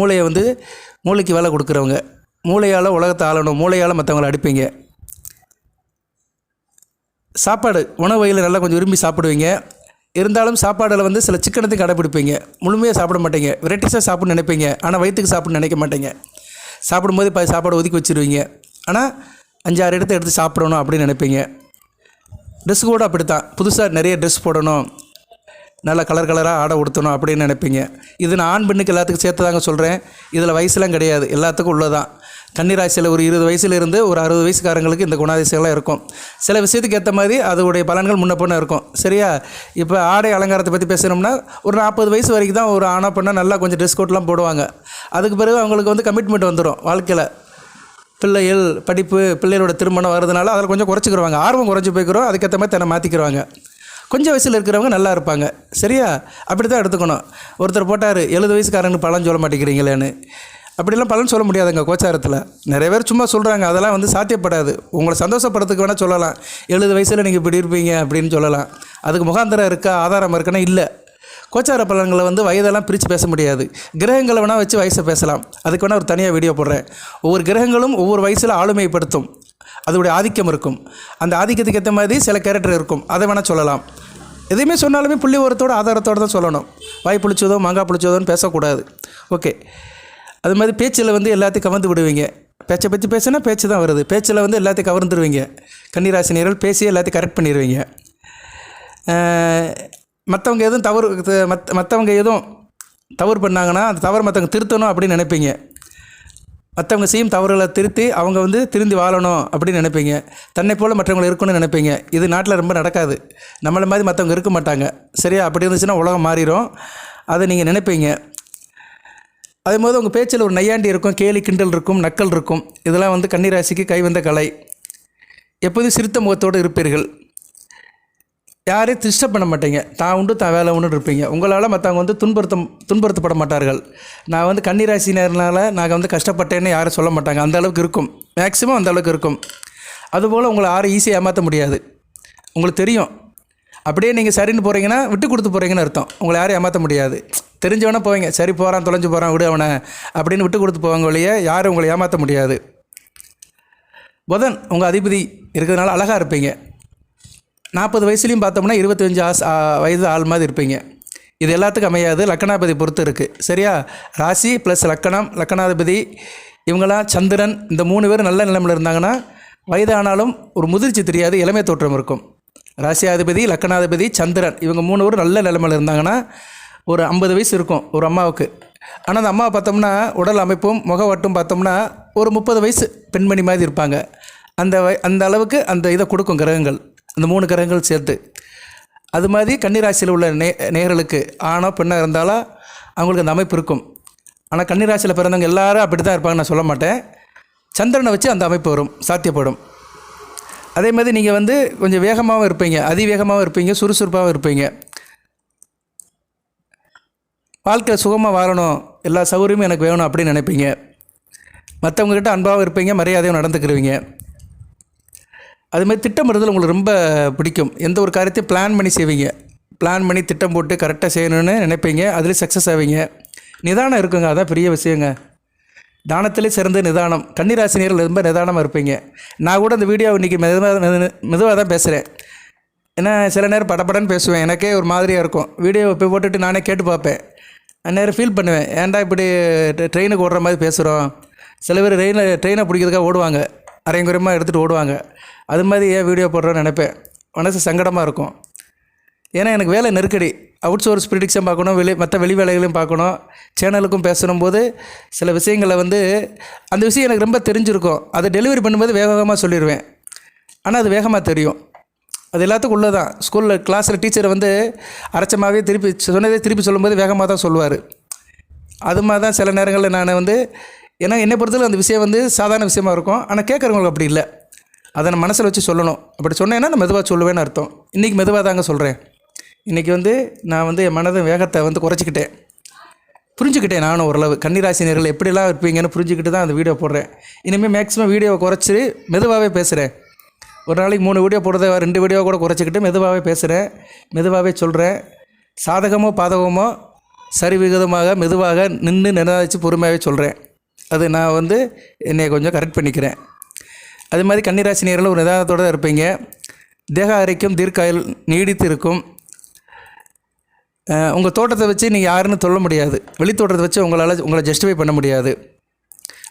மூளைக்கு வேலை கொடுக்குறவங்க. மூளையால் உலகத்தை ஆளணும், மூளையால் மற்றவங்களை அடிப்பீங்க. சாப்பாடு உணவு வகையில் நல்லா கொஞ்சம் விரும்பி சாப்பிடுவீங்க. இருந்தாலும் சாப்பாடில் வந்து சில சிக்கனத்தையும் கடைப்பிடிப்பீங்க. முழுமையாக சாப்பிட மாட்டீங்க. வெரைட்டிஸாக சாப்பிட்னு நினைப்பீங்க. ஆனால் வயிற்றுக்கு சாப்பிட்னு நினைக்க மாட்டீங்க. சாப்பிடும்போது இப்போ சாப்பாடு ஒதுக்கி வச்சுருவீங்க. ஆனால் 5-6 எடுத்து சாப்பிடணும் அப்படின்னு நினைப்பீங்க. ட்ரெஸ் கூட அப்படித்தான். புதுசாக நிறைய ட்ரெஸ் போடணும், நல்லா கலராக ஆடை உடுத்தணும் அப்படின்னு நினைப்பீங்க. இது நான் ஆண் பெண்ணுக்கு எல்லாத்துக்கும் சேர்த்து தாங்க சொல்கிறேன். இதில் வயசுலாம் கிடையாது, எல்லாத்துக்கும் உள்ளதான். கன்னிராசியில் ஒரு 20 வயசுலேருந்து ஒரு 60 வயசுக்காரங்களுக்கு இந்த குணாதிசயம்லாம் இருக்கும். சில விஷயத்துக்கு ஏற்ற மாதிரி அதோடைய பலன்கள் முன்ன பின்ன இருக்கும். சரியா? இப்போ ஆடை அலங்காரத்தை பற்றி பேசணும்னா ஒரு 40 வயசு வரைக்கும் தான் ஒரு ஆணா பெண்ணாக நல்லா கொஞ்சம் ட்ரெஸ் கோட்லாம் போடுவாங்க. அதுக்கு பிறகு அவங்களுக்கு வந்து கமிட்மெண்ட் வந்துடும் வாழ்க்கையில். பிள்ளைகள், படிப்பு, பிள்ளைகளோட திருமணம் வர்றதுனால அதில் கொஞ்சம் குறைச்சிக்கிடுவாங்க. ஆர்வம் குறைஞ்சி போய்க்கிறோம். அதுக்கேற்ற மாதிரி தன்னை மாற்றிக்கிடுவாங்க. கொஞ்சம் வயசில் இருக்கிறவங்க நல்லா இருப்பாங்க. சரியா? அப்படி தான் எடுத்துக்கணும். ஒருத்தர் போட்டார் 70 வயசுக்காரங்களுக்கு பலன் சொல்ல மாட்டேங்கிறீங்களேன்னு. அப்படிலாம் பலன் சொல்ல முடியாதுங்க கோச்சாரத்தில். நிறைய பேர் சும்மா சொல்கிறாங்க, அதெல்லாம் வந்து சாத்தியப்படாது. உங்களை சந்தோஷப்படுறதுக்கு வேணால் சொல்லலாம், 70 வயசில் நீங்கள் இப்படி இருப்பீங்க அப்படின்னு சொல்லலாம். அதுக்கு முகாந்திரம் இருக்கா, ஆதாரம் இருக்குன்னா இல்லை. கோச்சார பலன்களை வந்து வயதெல்லாம் பிரித்து பேச முடியாது. கிரகங்களை வேணால் வச்சு வயசை பேசலாம். அதுக்கு வேணால் ஒரு தனியாக வீடியோ போடுறேன். ஒவ்வொரு கிரகங்களும் ஒவ்வொரு வயசில் ஆளுமைப்படுத்தும். அதோடைய ஆதிக்கம் இருக்கும். அந்த ஆதிக்கத்துக்கு ஏற்ற மாதிரி சில கேரக்டர் இருக்கும். அதை வேணால் சொல்லலாம். எதையுமே சொன்னாலுமே புள்ளி உரத்தோட ஆதாரத்தோடு தான் சொல்லணும். வாய் புளிச்சதோ மாங்காய் புளிச்சதோன்னு பேசக்கூடாது. ஓகே. அது மாதிரி பேச்சில் வந்து எல்லாத்தையும் கவர்ந்து விடுவீங்க. பேச்சை பற்றி பேசினா பேச்சு தான் வருது. பேச்சில் வந்து எல்லாத்தையும் கவர்ந்துருவீங்க. கன்னிராசினியர்கள் பேசியே எல்லாத்தையும் கரெக்ட் பண்ணிடுவீங்க. மற்றவங்க எதுவும் தவறு பண்ணாங்கன்னா அந்த தவறு மற்றவங்க திருத்தணும் அப்படின்னு நினைப்பீங்க. மற்றவங்க செய்யும் தவறுகளை திருத்தி அவங்க வந்து திருந்தி வாழணும் அப்படின்னு நினைப்பீங்க. தன்னை போல் மற்றவங்களை இருக்கணும்னு நினைப்பீங்க. இது நாட்டில் ரொம்ப நடக்காது. நம்மளை மாதிரி மற்றவங்க இருக்க மாட்டாங்க. சரியா? அப்படி இருந்துச்சுன்னா உலகம் மாறிடும். அதை நீங்கள் நினைப்பீங்க. அதேபோது உங்கள் பேச்சில் ஒரு நையாண்டி இருக்கும், கேலி கிண்டல் இருக்கும், நக்கல் இருக்கும். இதெல்லாம் வந்து கன்னிராசிக்கு கைவந்த கலை. எப்போதும் சிரித்த முகத்தோடு இருப்பீர்கள். யாரையும் டிஸ்டர்ப் பண்ண மாட்டீங்க. தான் உண்டு தான் வேலை உண்டு இருப்பீங்க. உங்களால் மற்றவங்க வந்து துன்புறுத்தப்பட மாட்டார்கள். நான் வந்து கன்னிராசினர்னால நாங்கள் வந்து கஷ்டப்பட்டேன்னு யாரும் சொல்ல மாட்டாங்க. அந்த அளவுக்கு இருக்கும். மேக்ஸிமம் அந்த அளவுக்கு இருக்கும். அதுபோல் உங்களை யாரும் ஈஸியாக ஏமாற்ற முடியாது. உங்களுக்கு தெரியும். அப்படியே நீங்கள் சரின்னு போகிறீங்கன்னா விட்டு கொடுத்து போகிறீங்கன்னு அர்த்தம். உங்களை யாரும் ஏமாற்ற முடியாது. தெரிஞ்சவனா போவீங்க, சரி போகிறான் தொலைஞ்சு போகிறான் விடு அவனை அப்படின்னு விட்டு கொடுத்து போவாங்க வழியே யாரும் உங்களை ஏமாற்ற முடியாது. புதன் உங்கள் அதிபதி இருக்கிறதுனால அழகாக இருப்பீங்க. 40 வயசுலேயும் பார்த்தோம்னா 25 வயது ஆள் மாதிரி இருப்பீங்க. இது எல்லாத்துக்கும் அமையாது. லக்கணாதிபதி பொறுத்து இருக்குது. சரியா? ராசி ப்ளஸ் லக்கணாதிபதி இவங்களாம் சந்திரன், இந்த 3 பேர் நல்ல நிலைமையில் இருந்தாங்கன்னா வயதானாலும் ஒரு முதிர்ச்சி தெரியாது, இளமை தோற்றம் இருக்கும். ராசியாதிபதி, லக்கணாதிபதி, சந்திரன் இவங்க 3 பேர் நல்ல நிலைமையில் இருந்தாங்கன்னா ஒரு 50 வயசு இருக்கும் ஒரு அம்மாவுக்கு. ஆனால் அந்த அம்மாவை பார்த்தோம்னா உடல் அமைப்பும் முகவட்டும் பார்த்தோம்னா ஒரு 30 வயசு பெண்மணி மாதிரி இருப்பாங்க. அந்த அளவுக்கு அந்த இதை கொடுக்கும் கிரகங்கள், அந்த 3 கிரகங்கள் சேர்த்து. அது மாதிரி கன்னிராசியில் உள்ள நேயர்களுக்கு ஆணோ பெண்ணாக இருந்தாலும் அவங்களுக்கு அந்த அமைப்பு இருக்கும். ஆனால் கன்னிராசியில் பிறந்தவங்க எல்லாரும் அப்படி தான் இருப்பாங்க நான் சொல்ல மாட்டேன். சந்திரனை வச்சு அந்த அமைப்பு வரும், சாத்தியப்படும். அதே மாதிரி நீங்கள் வந்து கொஞ்சம் வேகமாகவும் இருப்பீங்க, அதிவேகமாகவும் இருப்பீங்க, சுறுசுறுப்பாகவும் இருப்பீங்க. வாழ்க்கையில் சுகமாக வாழணும், எல்லா சௌகரியமும் எனக்கு வேணும் அப்படின்னு நினைப்பீங்க. மற்றவங்கக்கிட்ட அன்பாகவும் இருப்பீங்க, மரியாதையும் நடந்துக்கிடுவீங்க. அதுமாதிரி திட்டமிடுதல் உங்களுக்கு ரொம்ப பிடிக்கும். எந்த ஒரு காரியத்தையும் பிளான் பண்ணி செய்வீங்க. பிளான் பண்ணி திட்டம் போட்டு கரெக்டாக செய்யணும்னு நினைப்பீங்க. அதில் சக்ஸஸ் ஆவீங்க. நிதானம் இருக்குங்க, அதான் பெரிய விஷயங்க. தானத்திலே சிறந்த நிதானம். கன்னிராசினியர்கள் ரொம்ப நிதானமாக இருப்பீங்க. நான் கூட அந்த வீடியோ இன்றைக்கி மெதுவாக தான் பேசுகிறேன். ஏன்னா சில நேரம் படப்படன்னு பேசுவேன், எனக்கே ஒரு மாதிரியாக இருக்கும். வீடியோ இப்போ போட்டுட்டு நானே கேட்டு பார்ப்பேன். நேரம் ஃபீல் பண்ணுவேன், ஏன்டா இப்படி ட்ரெயினுக்கு ஓடுற மாதிரி பேசுகிறோம். சில பேர் ட்ரெயினை பிடிக்கிறதுக்காக ஓடுவாங்க, அரைங்குறையமாக எடுத்துகிட்டு ஓடுவாங்க. அது மாதிரி ஏன் வீடியோ போடுறோன்னு நினைப்பேன். மனசு சங்கடமாக இருக்கும். ஏன்னா எனக்கு வேலை நெருக்கடி. அவுட் சோர்ஸ் ப்ரிடிக்ஷன் பார்க்கணும், மற்ற வெளி வேலைகளையும் பார்க்கணும், சேனலுக்கும் பேசணும் போது சில விஷயங்களை வந்து அந்த விஷயம் எனக்கு ரொம்ப தெரிஞ்சிருக்கும். அதை டெலிவரி பண்ணும்போது வேகமாக சொல்லிடுவேன். ஆனால் அது வேகமாக தெரியும். அது எல்லாத்துக்கும் உள்ளே தான். ஸ்கூலில் கிளாஸில் டீச்சரை வந்து அரைச்சமாகவே திருப்பி சொன்னதே திருப்பி சொல்லும்போது வேகமாக தான் சொல்லுவார். அது மாதிரி தான் சில நேரங்களில் நான் வந்து ஏன்னா என்னை பொறுத்தவரை அந்த விஷயம் வந்து சாதாரண விஷயமா இருக்கும். ஆனால் கேட்குறவங்களுக்கு அப்படி இல்லை. அதை நான் மனசில் வச்சு சொல்லணும். அப்படி சொன்னேன்னா நான் மெதுவாக சொல்லுவேன்னு அர்த்தம். இன்றைக்கி மெதுவாக தாங்க சொல்கிறேன். இன்றைக்கி வந்து நான் வந்து என் மனதை வேகத்தை வந்து குறைச்சிக்கிட்டேன், புரிஞ்சுக்கிட்டேன். நானும் ஓரளவு கன்னிராசினியர்கள் எப்படிலாம் இருப்பீங்கன்னு புரிஞ்சுக்கிட்டு தான் அந்த வீடியோ போடுறேன். இனிமேல் மேக்ஸிமம் வீடியோவை குறைச்சி மெதுவாகவே பேசுகிறேன். ஒரு நாளைக்கு 3 வீடியோ போடுறத 2 வீடியோ கூட குறைச்சிக்கிட்டு மெதுவாகவே பேசுகிறேன், மெதுவாகவே சொல்கிறேன். சாதகமோ பாதகமோ சரி விகிதமாக மெதுவாக நின்று நினைச்சு பொறுமையாகவே சொல்கிறேன். அது நான் வந்து என்னை கொஞ்சம் கரெக்ட் பண்ணிக்கிறேன். அது மாதிரி கன்னிராசினியர்கள் ஒரு நிதானத்தோடு தான் இருப்பீங்க. தேக ஆரோக்கியம் தீர்க்காயுள் நீடித்து இருக்கும். உங்கள் தோட்டத்தை வச்சு நீங்கள் யாருன்னு சொல்ல முடியாது. வெளி தோட்டத்தை வச்சு உங்களை ஜஸ்டிஃபை பண்ண முடியாது.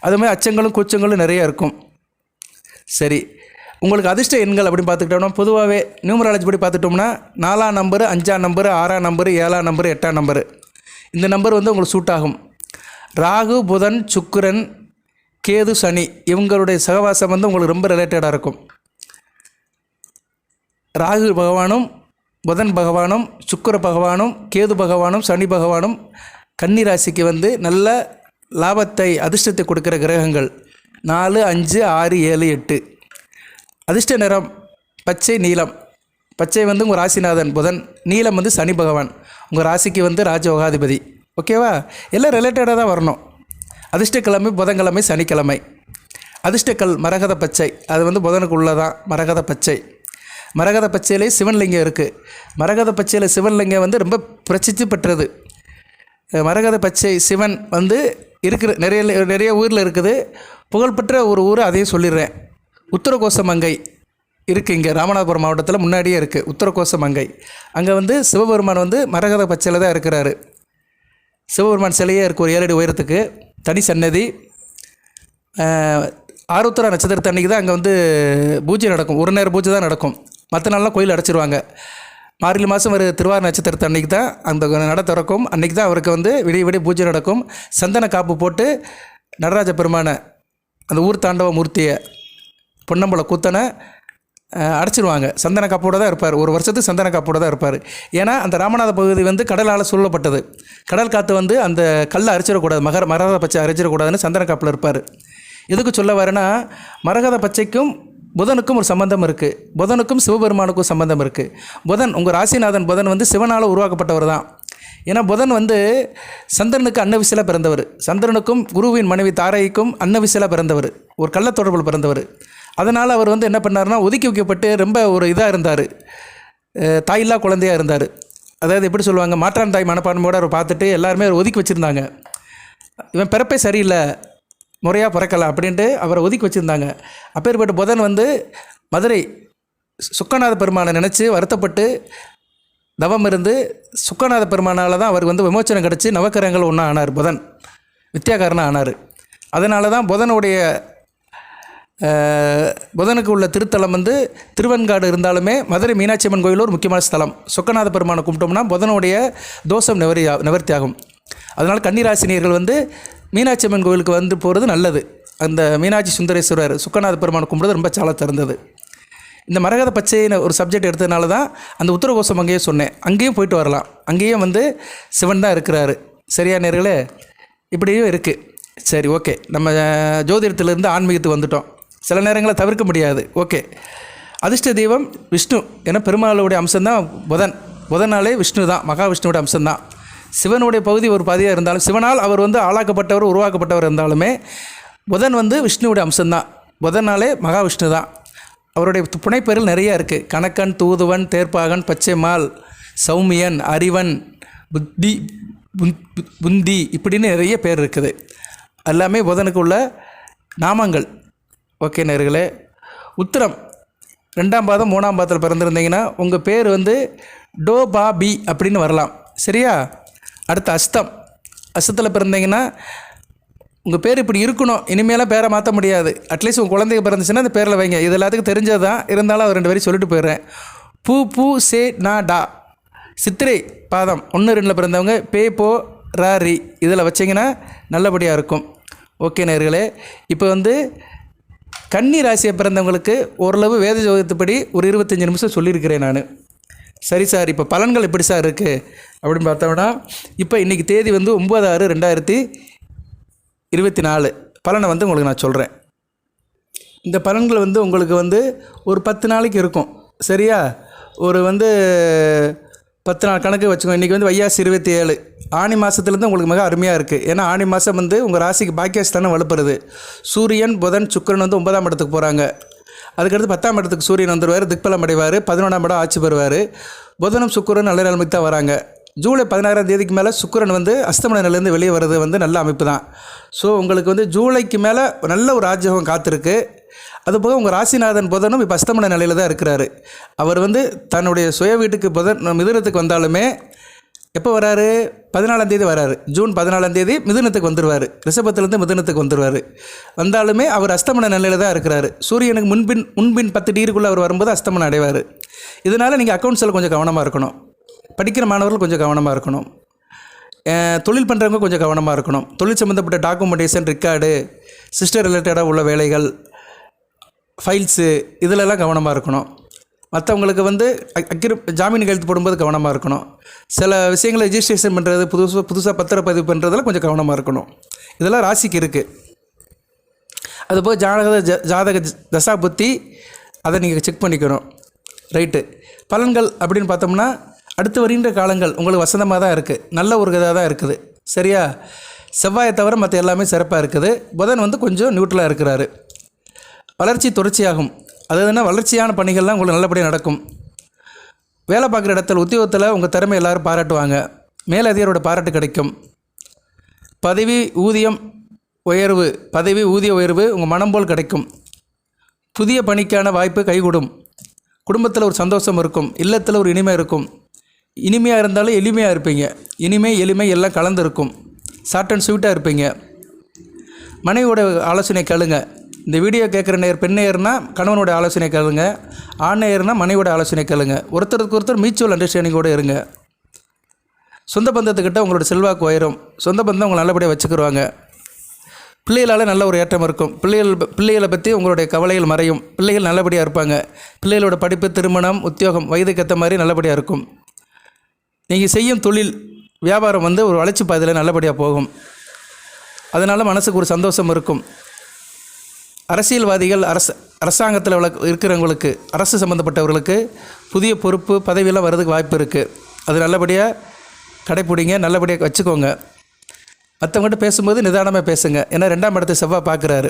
அது மாதிரி அச்சங்களும் கூச்சங்களும் நிறைய இருக்கும். சரி, உங்களுக்கு அதிர்ஷ்ட எண்கள் அப்படின்னு பார்த்துக்கிட்டோம்னா பொதுவாகவே நியூமராலஜி படி பார்த்துட்டோம்னா 4ஆம் நம்பரு, 5ஆம் நம்பரு, 6ஆம் நம்பரு, 7ஆம் நம்பரு, 8ஆம் நம்பரு. இந்த நம்பர் வந்து உங்களுக்கு சூட் ஆகும். ராகு, புதன், சுக்கிரன், கேது, சனி இவங்களுடைய சகவாசம் வந்து உங்களுக்கு ரொம்ப ரிலேட்டடாக இருக்கும். ராகு பகவானும் புதன் பகவானும் சுக்கிர பகவானும் கேது பகவானும் சனி பகவானும் கன்னிராசிக்கு வந்து நல்ல லாபத்தை அதிர்ஷ்டத்தை கொடுக்குற கிரகங்கள். 4, 5, 6, 7, 8. அதிர்ஷ்ட நிறம் பச்சை, நீலம். பச்சை வந்து உங்கள் ராசிநாதன் புதன், நீலம் வந்து சனி பகவான் உங்கள் ராசிக்கு வந்து ராஜயோகாதிபதி. ஓகேவா? எல்லாம் ரிலேட்டடாக தான் வரணும். அதிர்ஷ்டக்கிழமை புதன்கிழமை, சனிக்கிழமை. அதிர்ஷ்டக்கல் மரகத பச்சை, அது வந்து புதனுக்கு உள்ளதான் மரகத பச்சை. மரகத பச்சையிலே சிவன்லிங்கம் இருக்குது. மரகத பச்சையில் சிவன்லிங்கம் வந்து ரொம்ப பிரசித்தி பெற்றது. மரகத பச்சை சிவன் வந்து இருக்கிற நிறைய ஊரில் இருக்குது. புகழ்பெற்ற ஒரு ஊர், அதையும் சொல்லிடுறேன். உத்தரகோசமங்கை இருக்குது. இங்கே ராமநாதபுரம் மாவட்டத்தில் முன்னாடியே இருக்குது உத்தரகோசமங்கை. அங்கே வந்து சிவபெருமான் வந்து மரகத பச்சையில் தான் இருக்கிறாரு. சிவபெருமான் சிலையே இருக்குது, ஒரு 7 அடி உயரத்துக்கு, தனி சன்னதி. ஆருத்ரா நட்சத்திரத்து அன்றைக்கி தான் அங்கே வந்து பூஜை நடக்கும். ஒரு நேரம் பூஜை தான் நடக்கும். மற்ற நாள்லாம் கோயில் அடைச்சிருவாங்க. மார்கழி மாதம் ஒரு திருவாரூர் நட்சத்திரத்து அன்றைக்கி தான் அந்த நட திறக்கும். அன்றைக்கி தான் அவருக்கு வந்து விடிய பூஜை நடக்கும். சந்தன காப்பு போட்டு நடராஜ பெருமானை, அந்த ஊர் தாண்டவ மூர்த்தியை, பொன்னம்பல கூத்தனை அடைச்சிருவாங்க. சந்தன காப்போடு தான் இருப்பார். ஒரு வருஷத்துக்கு சந்தன காப்போடு தான் இருப்பார். ஏன்னா அந்த ராமநாத பகுதி வந்து கடலால் சூழப்பட்டது. கடல் காற்று வந்து அந்த கல்லை அரைச்சிடக்கூடாது, மரகத பச்சை அரைச்சிடக்கூடாதுன்னு சந்தன காப்பில் இருப்பார். எதுக்கு சொல்ல வரேன்னா, மரகத பச்சைக்கும் புதனுக்கும் ஒரு சம்பந்தம் இருக்குது. புதனுக்கும் சிவபெருமானுக்கும் சம்பந்தம் இருக்குது. புதன் உங்கள் ராசிநாதன் புதன் வந்து சிவனால் உருவாக்கப்பட்டவர் தான். ஏன்னா புதன் வந்து சந்திரனுக்கு அன்னவிசிலாக பிறந்தவர். சந்திரனுக்கும் குருவின் மனைவி தாரைக்கும் அன்னவிசிலாக பிறந்தவர். ஒரு கள்ளத்தொடர்பில் பிறந்தவர். அதனால் அவர் வந்து என்ன பண்ணார்னா, ஒதுக்கி வைக்கப்பட்டு ரொம்ப ஒரு இதாக இருந்தார். தாயில்லா குழந்தையாக இருந்தார். அதாவது எப்படி சொல்லுவாங்க, மாற்றான் தாய் மனப்பான்மையோடு அவர் பார்த்துட்டு எல்லாருமே அவர் ஒதுக்கி வச்சுருந்தாங்க. இவன் பிறப்பே சரியில்லை, முறையாக பிறக்கலாம் அப்படின்ட்டு அவரை ஒதுக்கி வச்சுருந்தாங்க. அப்பேற்பட்ட புதன் வந்து மதுரை சுக்கநாத பெருமானை நினச்சி வருத்தப்பட்டு தவம் இருந்து சுக்கநாத பெருமானால் தான் அவருக்கு வந்து விமோச்சனம் கிடச்சி நவக்கிரகங்கள் ஒன்றா ஆனார். புதன் வித்தியாகாரனாக ஆனார். அதனால தான் புதனுக்கு உள்ள திருத்தலம் வந்து திருவெண்காடு இருந்தாலுமே மதுரை மீனாட்சி அம்மன் கோயில் ஒரு முக்கியமான ஸ்தலம். சொக்கநாத பெருமானை கும்பிட்டோம்னா புதனுடைய தோஷம் நிவர்த்தி ஆகும். அதனால் கன்னிராசினியர்கள் வந்து மீனாட்சி அம்மன் கோயிலுக்கு வந்து போகிறது நல்லது. அந்த மீனாட்சி சுந்தரேஸ்வரர் சுக்கநாத பெருமானை கும்பிட்றது ரொம்ப சால திறந்தது. இந்த மரகத பச்சைன்னு ஒரு சப்ஜெக்ட் எடுத்ததுனால தான் அந்த உத்தரகோசம் அங்கேயே சொன்னேன். அங்கேயும் போயிட்டு வரலாம். அங்கேயும் வந்து சிவன் தான் இருக்கிறாரு. சரியா நேர்களே? இப்படியும் இருக்குது. சரி, ஓகே. நம்ம ஜோதிடத்திலேருந்து ஆன்மீகத்துக்கு வந்துட்டோம். சில நேரங்களை தவிர்க்க முடியாது. ஓகே. அதிர்ஷ்ட தெய்வம் விஷ்ணு. ஏன்னா பெருமாளுடைய அம்சம்தான் புதன். புதனாலே விஷ்ணு தான், மகாவிஷ்ணுவோட அம்சம்தான். சிவனுடைய பகுதி ஒரு பாதியாக இருந்தாலும், சிவனால் அவர் வந்து ஆளாக்கப்பட்டவர் உருவாக்கப்பட்டவர் இருந்தாலுமே புதன் வந்து விஷ்ணுவோட அம்சம்தான். புதனாலே மகாவிஷ்ணு தான். அவருடைய புனைப்பெயர்கள் நிறையா இருக்குது. கணக்கன், தூதுவன், தேர்ப்பாகன், பச்சைமால், சௌமியன், அறிவன், புந்தி இப்படின்னு நிறைய பேர் இருக்குது. எல்லாமே புதனுக்கு உள்ள நாமங்கள். ஓகே நேர்களே, உத்திரம் 2ஆம் பாதம் 3ஆம் பாதத்தில் பிறந்திருந்தீங்கன்னா உங்கள் பேர் வந்து டோ பா பி அப்படின்னு வரலாம். சரியா? அடுத்த அஸ்தத்தில் பிறந்தீங்கன்னா உங்கள் பேர் இப்படி இருக்கணும். இனிமேலாம் பேரை மாற்ற முடியாது. அட்லீஸ்ட் உங்கள் குழந்தைங்க பிறந்துச்சுன்னா அந்த பேரில் வைங்க. இது எல்லாத்துக்கும் தெரிஞ்சது தான், இருந்தாலும் அவர் 2 பேரையும் சொல்லிட்டு போயிடுறேன். பூ சே நா டா. சித்திரை பாதம் 1 2 பிறந்தவங்க பே போ ரா ரி இதில் வச்சிங்கன்னா நல்லபடியாக இருக்கும். ஓகே நேயர்களே, இப்போ வந்து கன்னி ராசியை பிறந்தவங்களுக்கு ஓரளவு வேத ஜோதிடத்துப்படி ஒரு 25 நிமிஷம் சொல்லியிருக்கிறேன் நான். சரி சார், இப்போ பலன்கள் எப்படி சார் இருக்குது அப்படின்னு பார்த்தோம்னா, இப்போ இன்றைக்கி தேதி வந்து 9/6/2024 பலனை வந்து உங்களுக்கு நான் சொல்கிறேன். இந்த பலன்கள் வந்து உங்களுக்கு வந்து ஒரு 10 நாளைக்கு இருக்கும். சரியா? ஒரு வந்து 10 நாள் கணக்கு வச்சுக்கோங்க. இன்றைக்கி வந்து வைகாசி 27 ஆனி மாதத்துலேருந்து உங்களுக்கு மிக அருமையாக இருக்குது. ஏன்னா ஆனி மாதம் வந்து உங்கள் ராசிக்கு பாக்கியஸ்தானம் வலுப்படுது. சூரியன் புதன் சுக்கிரன் வந்து 9ஆம் இடத்துக்கு போகிறாங்க. அதுக்கடுத்து 10ஆம் இடத்துக்கு சூரியன் வந்துடுவார், திக்பலம் அடைவார், 11ஆம் இடம் ஆட்சி பெறுவார். புதனும் சுக்கிரன் நல்ல நிலைமைக்கு தான் வராங்க. ஜூலை 16ஆம் தேதிக்கு மேலே சுக்கிரன் வந்து அஸ்தமன நிலையிலேருந்து வெளியே வர்றது வந்து நல்ல அமைப்பு தான். ஸோ உங்களுக்கு வந்து ஜூலைக்கு மேலே நல்ல ஒரு ராஜயோகம் காத்திருக்கு. அதுபோக உங்கள் ராசிநாதன் புதனும் இப்போ அஸ்தமன நிலையில் தான் இருக்கிறாரு. அவர் வந்து தன்னுடைய சுய வீட்டுக்கு புதன் மிதுனத்துக்கு வந்தாலுமே எப்போ வராரு? 14ஆம் தேதி வராரு. ஜூன் 14ஆம் தேதி மிதுனத்துக்கு வந்துடுவார். ரிஷபத்துலேருந்து மிதுனத்துக்கு வந்துடுவார். வந்தாலுமே அவர் அஸ்தமன நிலையில் தான் இருக்கிறாரு. சூரியனுக்கு முன்பின் 10 டிகிரிக்குள்ளே அவர் வரும்போது அஸ்தமனம் அடைவார். இதனால் நீங்கள் அக்கௌண்ட்ஸில் கொஞ்சம் கவனமாக இருக்கணும். படிக்கிற மாணவர்கள் கொஞ்சம் கவனமாக இருக்கணும். தொழில் பண்ணுறவங்க கொஞ்சம் கவனமாக இருக்கணும். தொழில் சம்மந்தப்பட்ட டாக்குமெண்டேஷன், ரெக்கார்டு, சிஸ்டர் ரிலேட்டடாக உள்ள வேலைகள், ஃபைல்ஸு இதிலெல்லாம் கவனமாக இருக்கணும். மற்றவங்களுக்கு வந்து ஜாமீன் கையெழுத்து போடும்போது கவனமாக இருக்கணும். சில விஷயங்களை ரெஜிஸ்ட்ரேஷன் பண்ணுறது, புதுசாக பத்திரப்பதிவு பண்ணுறதுல கொஞ்சம் கவனமாக இருக்கணும். இதெல்லாம் ராசிக்கு இருக்குது. அதுபோல் ஜாதக தசா புத்தி அதை நீங்கள் செக் பண்ணிக்கணும். ரைட்டு. பலன்கள் அப்படின்னு பார்த்தோம்னா அடுத்து வருகின்ற காலங்கள் உங்களுக்கு வசந்தமாக தான் இருக்குது. நல்ல ஒரு இதாக தான் இருக்குது. சரியா? செவ்வாயை தவிர மற்ற எல்லாமே சிறப்பாக இருக்குது. புதன் வந்து கொஞ்சம் நியூட்ரலாக இருக்கிறாரு. வளர்ச்சி தொடர்ச்சியாகும். அதுனா வளர்ச்சியான பணிகள்லாம் உங்களுக்கு நல்லபடியாக நடக்கும். வேலை பார்க்குற இடத்துல உத்தியோகத்தில் உங்கள் திறமை எல்லோரும் பாராட்டுவாங்க. மேலதிகாரியோட பாராட்டு கிடைக்கும். பதவி ஊதிய உயர்வு உங்கள் மனம் போல் கிடைக்கும். புதிய பணிக்கான வாய்ப்பு கைகூடும். குடும்பத்தில் ஒரு சந்தோஷம் இருக்கும். இல்லத்தில் ஒரு இனிமை இருக்கும். இனிமையாக இருந்தாலும் எளிமையாக இருப்பீங்க. எளிமை எல்லாம் கலந்து இருக்கும். ஷார்ட் அண்ட் ஸ்வீட்டாக இருப்பீங்க. மனைவியோட ஆலோசனை கேளுங்க. இந்த வீடியோ கேட்குற பெண் நேயர்னா கணவனோட ஆலோசனை கேளுங்க. ஆண் நேயர்னா மனைவியோட ஆலோசனை கேளுங்க. ஒருத்தருக்கு ஒருத்தர் மியூச்சுவல் அண்டர்ஸ்டாண்டிங்கோடு இருங்க. சொந்த பந்தத்துக்கிட்ட உங்களோட செல்வாக்கு உயரும். சொந்த பந்தம் உங்களை நல்லபடியாக வச்சுக்கிடுவாங்க. பிள்ளைகளால் நல்ல ஒரு ஏற்றம் இருக்கும். பிள்ளைகளை பற்றி உங்களுடைய கவலைகள் மறையும். பிள்ளைகள் நல்லபடியாக இருப்பாங்க. பிள்ளைகளோட படிப்பு, திருமணம், உத்தியோகம் வயதுக்கு ஏற்ற மாதிரி நல்லபடியாக இருக்கும். நீங்கள் செய்யும் தொழில் வியாபாரம் வந்து ஒரு வளர்ச்சி பாதையில் நல்லபடியாக போகும். அதனால் மனசுக்கு ஒரு சந்தோஷம் இருக்கும். அரசியல்வாதிகள், அரசாங்கத்தில் இருக்கிறவங்களுக்கு, அரசு சம்மந்தப்பட்டவர்களுக்கு புதிய பொறுப்பு, பதவியெல்லாம் வர்றதுக்கு வாய்ப்பு இருக்குது. அது நல்லபடியாக கடைப்பிடிங்க, நல்லபடியாக வச்சுக்கோங்க. மற்றவங்கள்ட்ட பேசும்போது நிதானமாக பேசுங்க. ஏன்னா 2ஆம் இடத்தை செவ்வாய் பார்க்குறாரு.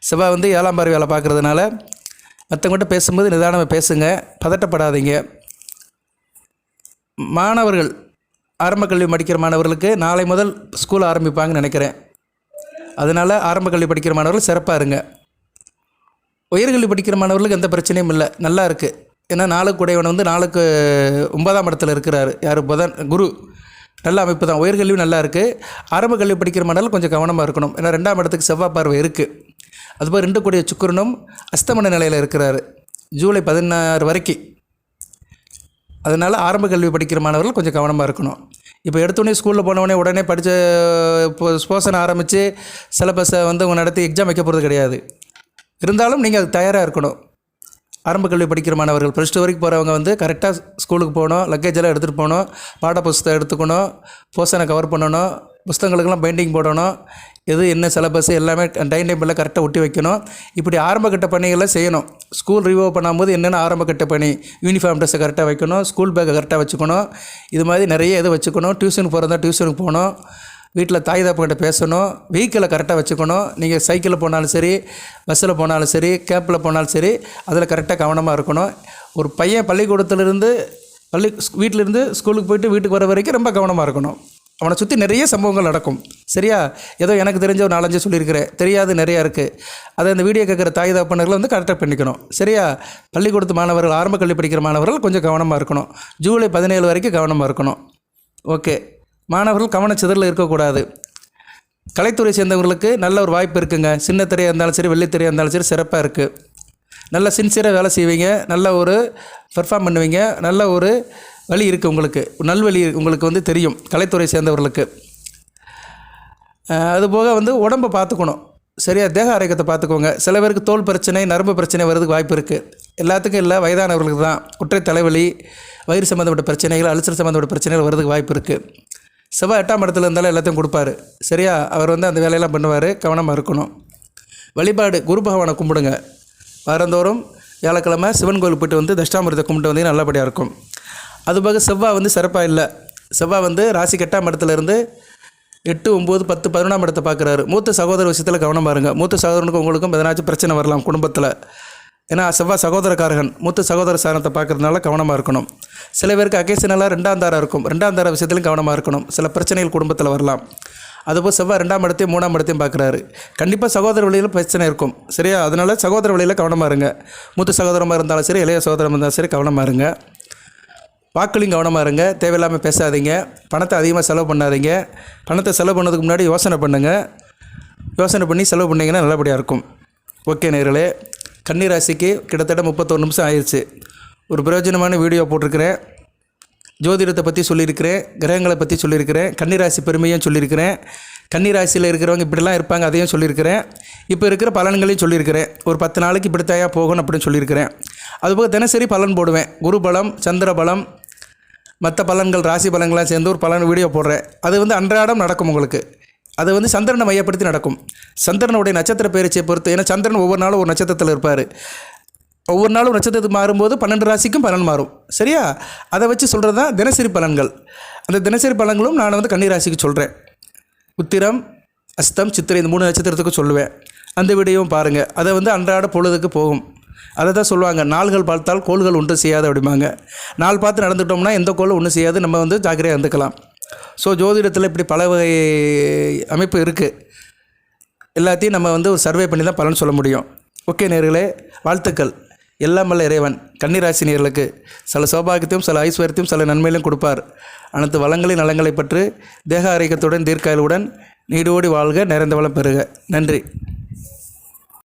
செவ்வாய் வந்து 7ஆம் பார்வை வேலை பார்க்குறதுனால மற்றவங்கள்ட்ட பேசும்போது நிதானமாக பேசுங்க, பதட்டப்படாதீங்க. மாணவர்கள், ஆரம்ப கல்வி படிக்கிற மாணவர்களுக்கு நாளை முதல் ஸ்கூல் ஆரம்பிப்பாங்கன்னு நினைக்கிறேன். அதனால் ஆரம்ப கல்வி படிக்கிற மாணவர்கள் சிறப்பாக இருங்க. உயர்கல்வி படிக்கிற மாணவர்களுக்கு எந்த பிரச்சனையும் இல்லை, நல்லா இருக்குது. ஏன்னா நாளுக்கு உடையவன் வந்து நாளுக்கு 9ஆம் இடத்துல இருக்கிறாரு. யார்? புதன், குரு. நல்ல அமைப்பு தான். உயர்கல்வி நல்லா இருக்குது. ஆரம்ப கல்வி படிக்கிற மாணவர்கள் கொஞ்சம் கவனமாக இருக்கணும். ஏன்னா 2ஆம் இடத்துக்கு செவ்வாய் பார்வை இருக்குது. அதுபோல் 2 கூடிய சுக்கிரனும் அஸ்தமன நிலையில் இருக்கிறாரு ஜூலை 16 வரைக்கும். அதனால் ஆரம்ப கல்வி படிக்கிற மாணவர்கள் கொஞ்சம் கவனமாக இருக்கணும். இப்போ எடுத்தோடனே ஸ்கூலில் போனவொடனே உடனே படித்த போர்ஷன் ஆரம்பித்து சிலபஸை வந்து உங்கள் நடத்தி எக்ஸாம் வைக்க போகிறது கிடையாது. இருந்தாலும் நீங்கள் அதுக்கு தயாராக இருக்கணும். ஆரம்ப கல்வி படிக்கிற மாணவர்கள் +2 வரைக்கும் போகிறவங்க வந்து கரெக்டாக ஸ்கூலுக்கு போகணும். லக்கேஜெல்லாம் எடுத்துகிட்டு போகணும். பாட புஸ்தகம் எடுத்துக்கணும். போர்ஷனை கவர் பண்ணணும். புஸ்தகங்களுக்கெல்லாம் பெயிண்டிங் போடணும். எது என்ன சிலபஸ் எல்லாமே டைம் டேபிளில் கரெக்டாக ஒட்டி வைக்கணும். இப்படி ஆரம்பக்கட்ட பணிகள்லாம் செய்யணும். ஸ்கூல் ரிவோவ் பண்ணும்போது என்னென்ன ஆரம்பக்கட்ட பணி, யூனிஃபார்ம் ட்ரெஸ்ஸை கரெக்டாக வைக்கணும். ஸ்கூல் பேக்கை கரெக்டாக வச்சுக்கணும். இது மாதிரி நிறைய இது வச்சுக்கணும். டியூஷனுக்கு போகிறதா டியூஷனுக்கு போகணும். வீட்டில் தாய் தப்பங்கிட்ட பேசணும். வெஹிக்கிளை கரெக்டாக வச்சுக்கணும். நீங்கள் சைக்கிளில் போனாலும் சரி, பஸ்ஸில் போனாலும் சரி, கேப்பில் போனாலும் சரி, அதில் கரெக்டாக கவனமாக இருக்கணும். ஒரு பையன் பள்ளிக்கூடத்துலேருந்து வீட்டிலேருந்து ஸ்கூலுக்கு போயிட்டு வீட்டுக்கு வர வரைக்கும் ரொம்ப கவனமாக இருக்கணும். அவனை சுற்றி நிறைய சம்பவங்கள் நடக்கும். சரியா? ஏதோ எனக்கு தெரிஞ்ச ஒரு 4-5 சொல்லியிருக்கிறேன். தெரியாது நிறையா இருக்குது. அதை அந்த வீடியோ கேட்குற தாய் தப்பனர்களை வந்து கரெக்டாக பண்ணிக்கணும். சரியா? பள்ளிக்கூடத்து மாணவர்கள், ஆரம்ப கல்வி படிக்கிற மாணவர்கள் கொஞ்சம் கவனமாக இருக்கணும். ஜூலை 17 வரைக்கும் கவனமாக இருக்கணும். ஓகே. மாணவர்கள் கவனச்சிதறில் இருக்கக்கூடாது. கலைத்துறை சேர்ந்தவர்களுக்கு நல்ல ஒரு வாய்ப்பு இருக்குங்க. சின்ன திரையாக இருந்தாலும் சரி, வெள்ளித்திரையாக இருந்தாலும் சரி, சிறப்பாக இருக்குது. நல்ல சின்சியராக வேலை செய்வீங்க. நல்ல ஒரு பெர்ஃபார்ம் பண்ணுவீங்க. நல்ல ஒரு வழி இருக்குது உங்களுக்கு, நல்வழி உங்களுக்கு வந்து தெரியும் கலைத்துறை சேர்ந்தவர்களுக்கு. அதுபோக வந்து உடம்பை பார்த்துக்கணும், சரியா? தேக ஆரோக்கியத்தை பார்த்துக்கோங்க. சில பேருக்கு தோல் பிரச்சனை, நரம்பு பிரச்சனை வர்றதுக்கு வாய்ப்பு இருக்குது. எல்லாத்துக்கும் இல்லை, வயதானவர்களுக்கு தான் ஒற்றை தலைவலி, வயிறு சம்மந்தப்பட்ட பிரச்சனைகள், அல்சர் சம்மந்தப்பட்ட பிரச்சனைகள் வர்றதுக்கு வாய்ப்பு இருக்குது. செவ்வாய் 8ஆம் இடத்துல இருந்தாலும் எல்லாத்தையும் கொடுப்பாரு, சரியா? அவர் வந்து அந்த வேலையெல்லாம் பண்ணுவார், கவனமாக இருக்கணும். வழிபாடு, குரு பகவானை கும்பிடுங்க. வாரந்தோறும் வியாழக்கிழமை சிவன் கோயில் போய்ட்டு வந்து தட்சிணாமூர்த்தியை கும்பிட்டு வந்தீங்கன்னா நல்லபடியாக இருக்கும். அதுபோக செவ்வாய் வந்து சிறப்பாக இல்லை. செவ்வாய் வந்து ராசிக்கு 8ஆம் இடத்துலேருந்து 8, 9, 10, 11ஆம் இடத்தை பார்க்குறாரு. மூத்த சகோதர விஷயத்தில் கவனமாக இருங்க. மூத்த சகோதரனுக்கும் உங்களுக்கும் எதனாச்சும் பிரச்சனை வரலாம் குடும்பத்தில். ஏன்னா செவ்வாய் சகோதரக்காரகன், மூத்த சகோதர ஸ்தானத்தை பார்க்குறதுனால கவனமாக இருக்கணும். சில பேருக்கு அகேஷனலாக 2ஆம் தாரம் இருக்கும், 2ஆம் தார விஷயத்துலையும் கவனமாக இருக்கணும். சில பிரச்சனைகள் குடும்பத்தில் வரலாம். அதுபோல் செவ்வாய் 2ஆம் இடத்தையும் 3ஆம் இடத்தையும் பார்க்குறாரு. கண்டிப்பாக சகோதர வழியில் பிரச்சனை இருக்கும், சரியா? அதனால் சகோதர வழியில் கவனமாக இருங்க. மூத்த சகோதரமாக இருந்தாலும் சரி, இளைய சகோதரம் இருந்தாலும் சரி, கவனமாக இருங்க. வாக்குலையும் கவனமாக இருங்க. தேவையில்லாமல் பேசாதீங்க. பணத்தை அதிகமாக செலவு பண்ணாதீங்க. பணத்தை செலவு பண்ணதுக்கு முன்னாடி யோசனை பண்ணுங்கள். யோசனை பண்ணி செலவு பண்ணிங்கன்னா நல்லபடியாக இருக்கும். ஓகே நேயர்களே, கன்னி ராசிக்கு கிட்டத்தட்ட 31 நிமிஷம் ஆயிடுச்சு. ஒரு பிரயோஜனமான வீடியோ போட்டிருக்கிறேன். ஜோதிடத்தை பற்றி சொல்லியிருக்கிறேன், கிரகங்களை பற்றி சொல்லியிருக்கிறேன், கன்னிராசி பெருமையும் சொல்லியிருக்கிறேன். கன்னிராசியில் இருக்கிறவங்க இப்படிலாம் இருப்பாங்க அதையும் சொல்லியிருக்கிறேன். இப்போ இருக்கிற பலன்களையும் சொல்லியிருக்கிறேன். ஒரு 10 நாளைக்கு இப்படித்தாயா போகணும் அப்படின்னு சொல்லியிருக்கிறேன். அதுபோக தினசரி பலன் போடுவேன். குரு பலம், சந்திர பலம், மற்ற பலன்கள், ராசி பலன்கள்லாம் சேர்ந்து ஒரு பலன் வீடியோ போடுறேன். அது வந்து அன்றாடம் நடக்கும் உங்களுக்கு. அது வந்து சந்திரனை மையப்படுத்தி நடக்கும். சந்திரனுடைய நட்சத்திர பயிற்சியை பொறுத்து, ஏன்னா சந்திரன் ஒவ்வொரு நாளும் ஒரு நட்சத்திரத்தில் இருப்பார். ஒவ்வொரு நாளும் நட்சத்திரத்துக்கு மாறும்போது 12 ராசிக்கும் பலன் மாறும், சரியா? அதை வச்சு சொல்கிறது தான் தினசரி பலன்கள். அந்த தினசரி பலன்களும் நான் வந்து கன்னிராசிக்கு சொல்கிறேன். உத்திரம், அஸ்தம், சித்திரை இந்த 3 நட்சத்திரத்துக்கு சொல்லுவேன். அந்த வீடியோவும் பாருங்கள். அதை வந்து அன்றாட பொழுதுக்கு போகும். அதை தான் சொல்லுவாங்க, நாள்கள் பார்த்தால் கோள்கள் ஒன்றும் செய்யாது அப்படிம்பாங்க. நாள் பார்த்து நடந்துட்டோம்னா எந்த கோளும் ஒன்றும் செய்யாது, நம்ம வந்து ஜாக்கிரதையாக இருந்துக்கலாம். ஸோ ஜோதிடத்தில் இப்படி பல வகை அமைப்பு இருக்குது. எல்லாத்தையும் நம்ம வந்து ஒரு சர்வே பண்ணி தான் பலன் சொல்ல முடியும். ஓகே நேயர்களே, வாழ்த்துக்கள். எல்லாம் வல்ல இறைவன் கன்னிராசி நேயர்களுக்கு சில சௌபாகியத்தையும் சில ஐஸ்வர்யத்தையும் சில நன்மையிலும் கொடுப்பார். அனைத்து வளங்களின் நலங்களை பற்றி தேக ஆரோக்கியத்துடன் தீர்க்காயலுடன் நீடோடி வாழ்க, நிறைந்த வளம் பெறுக. நன்றி.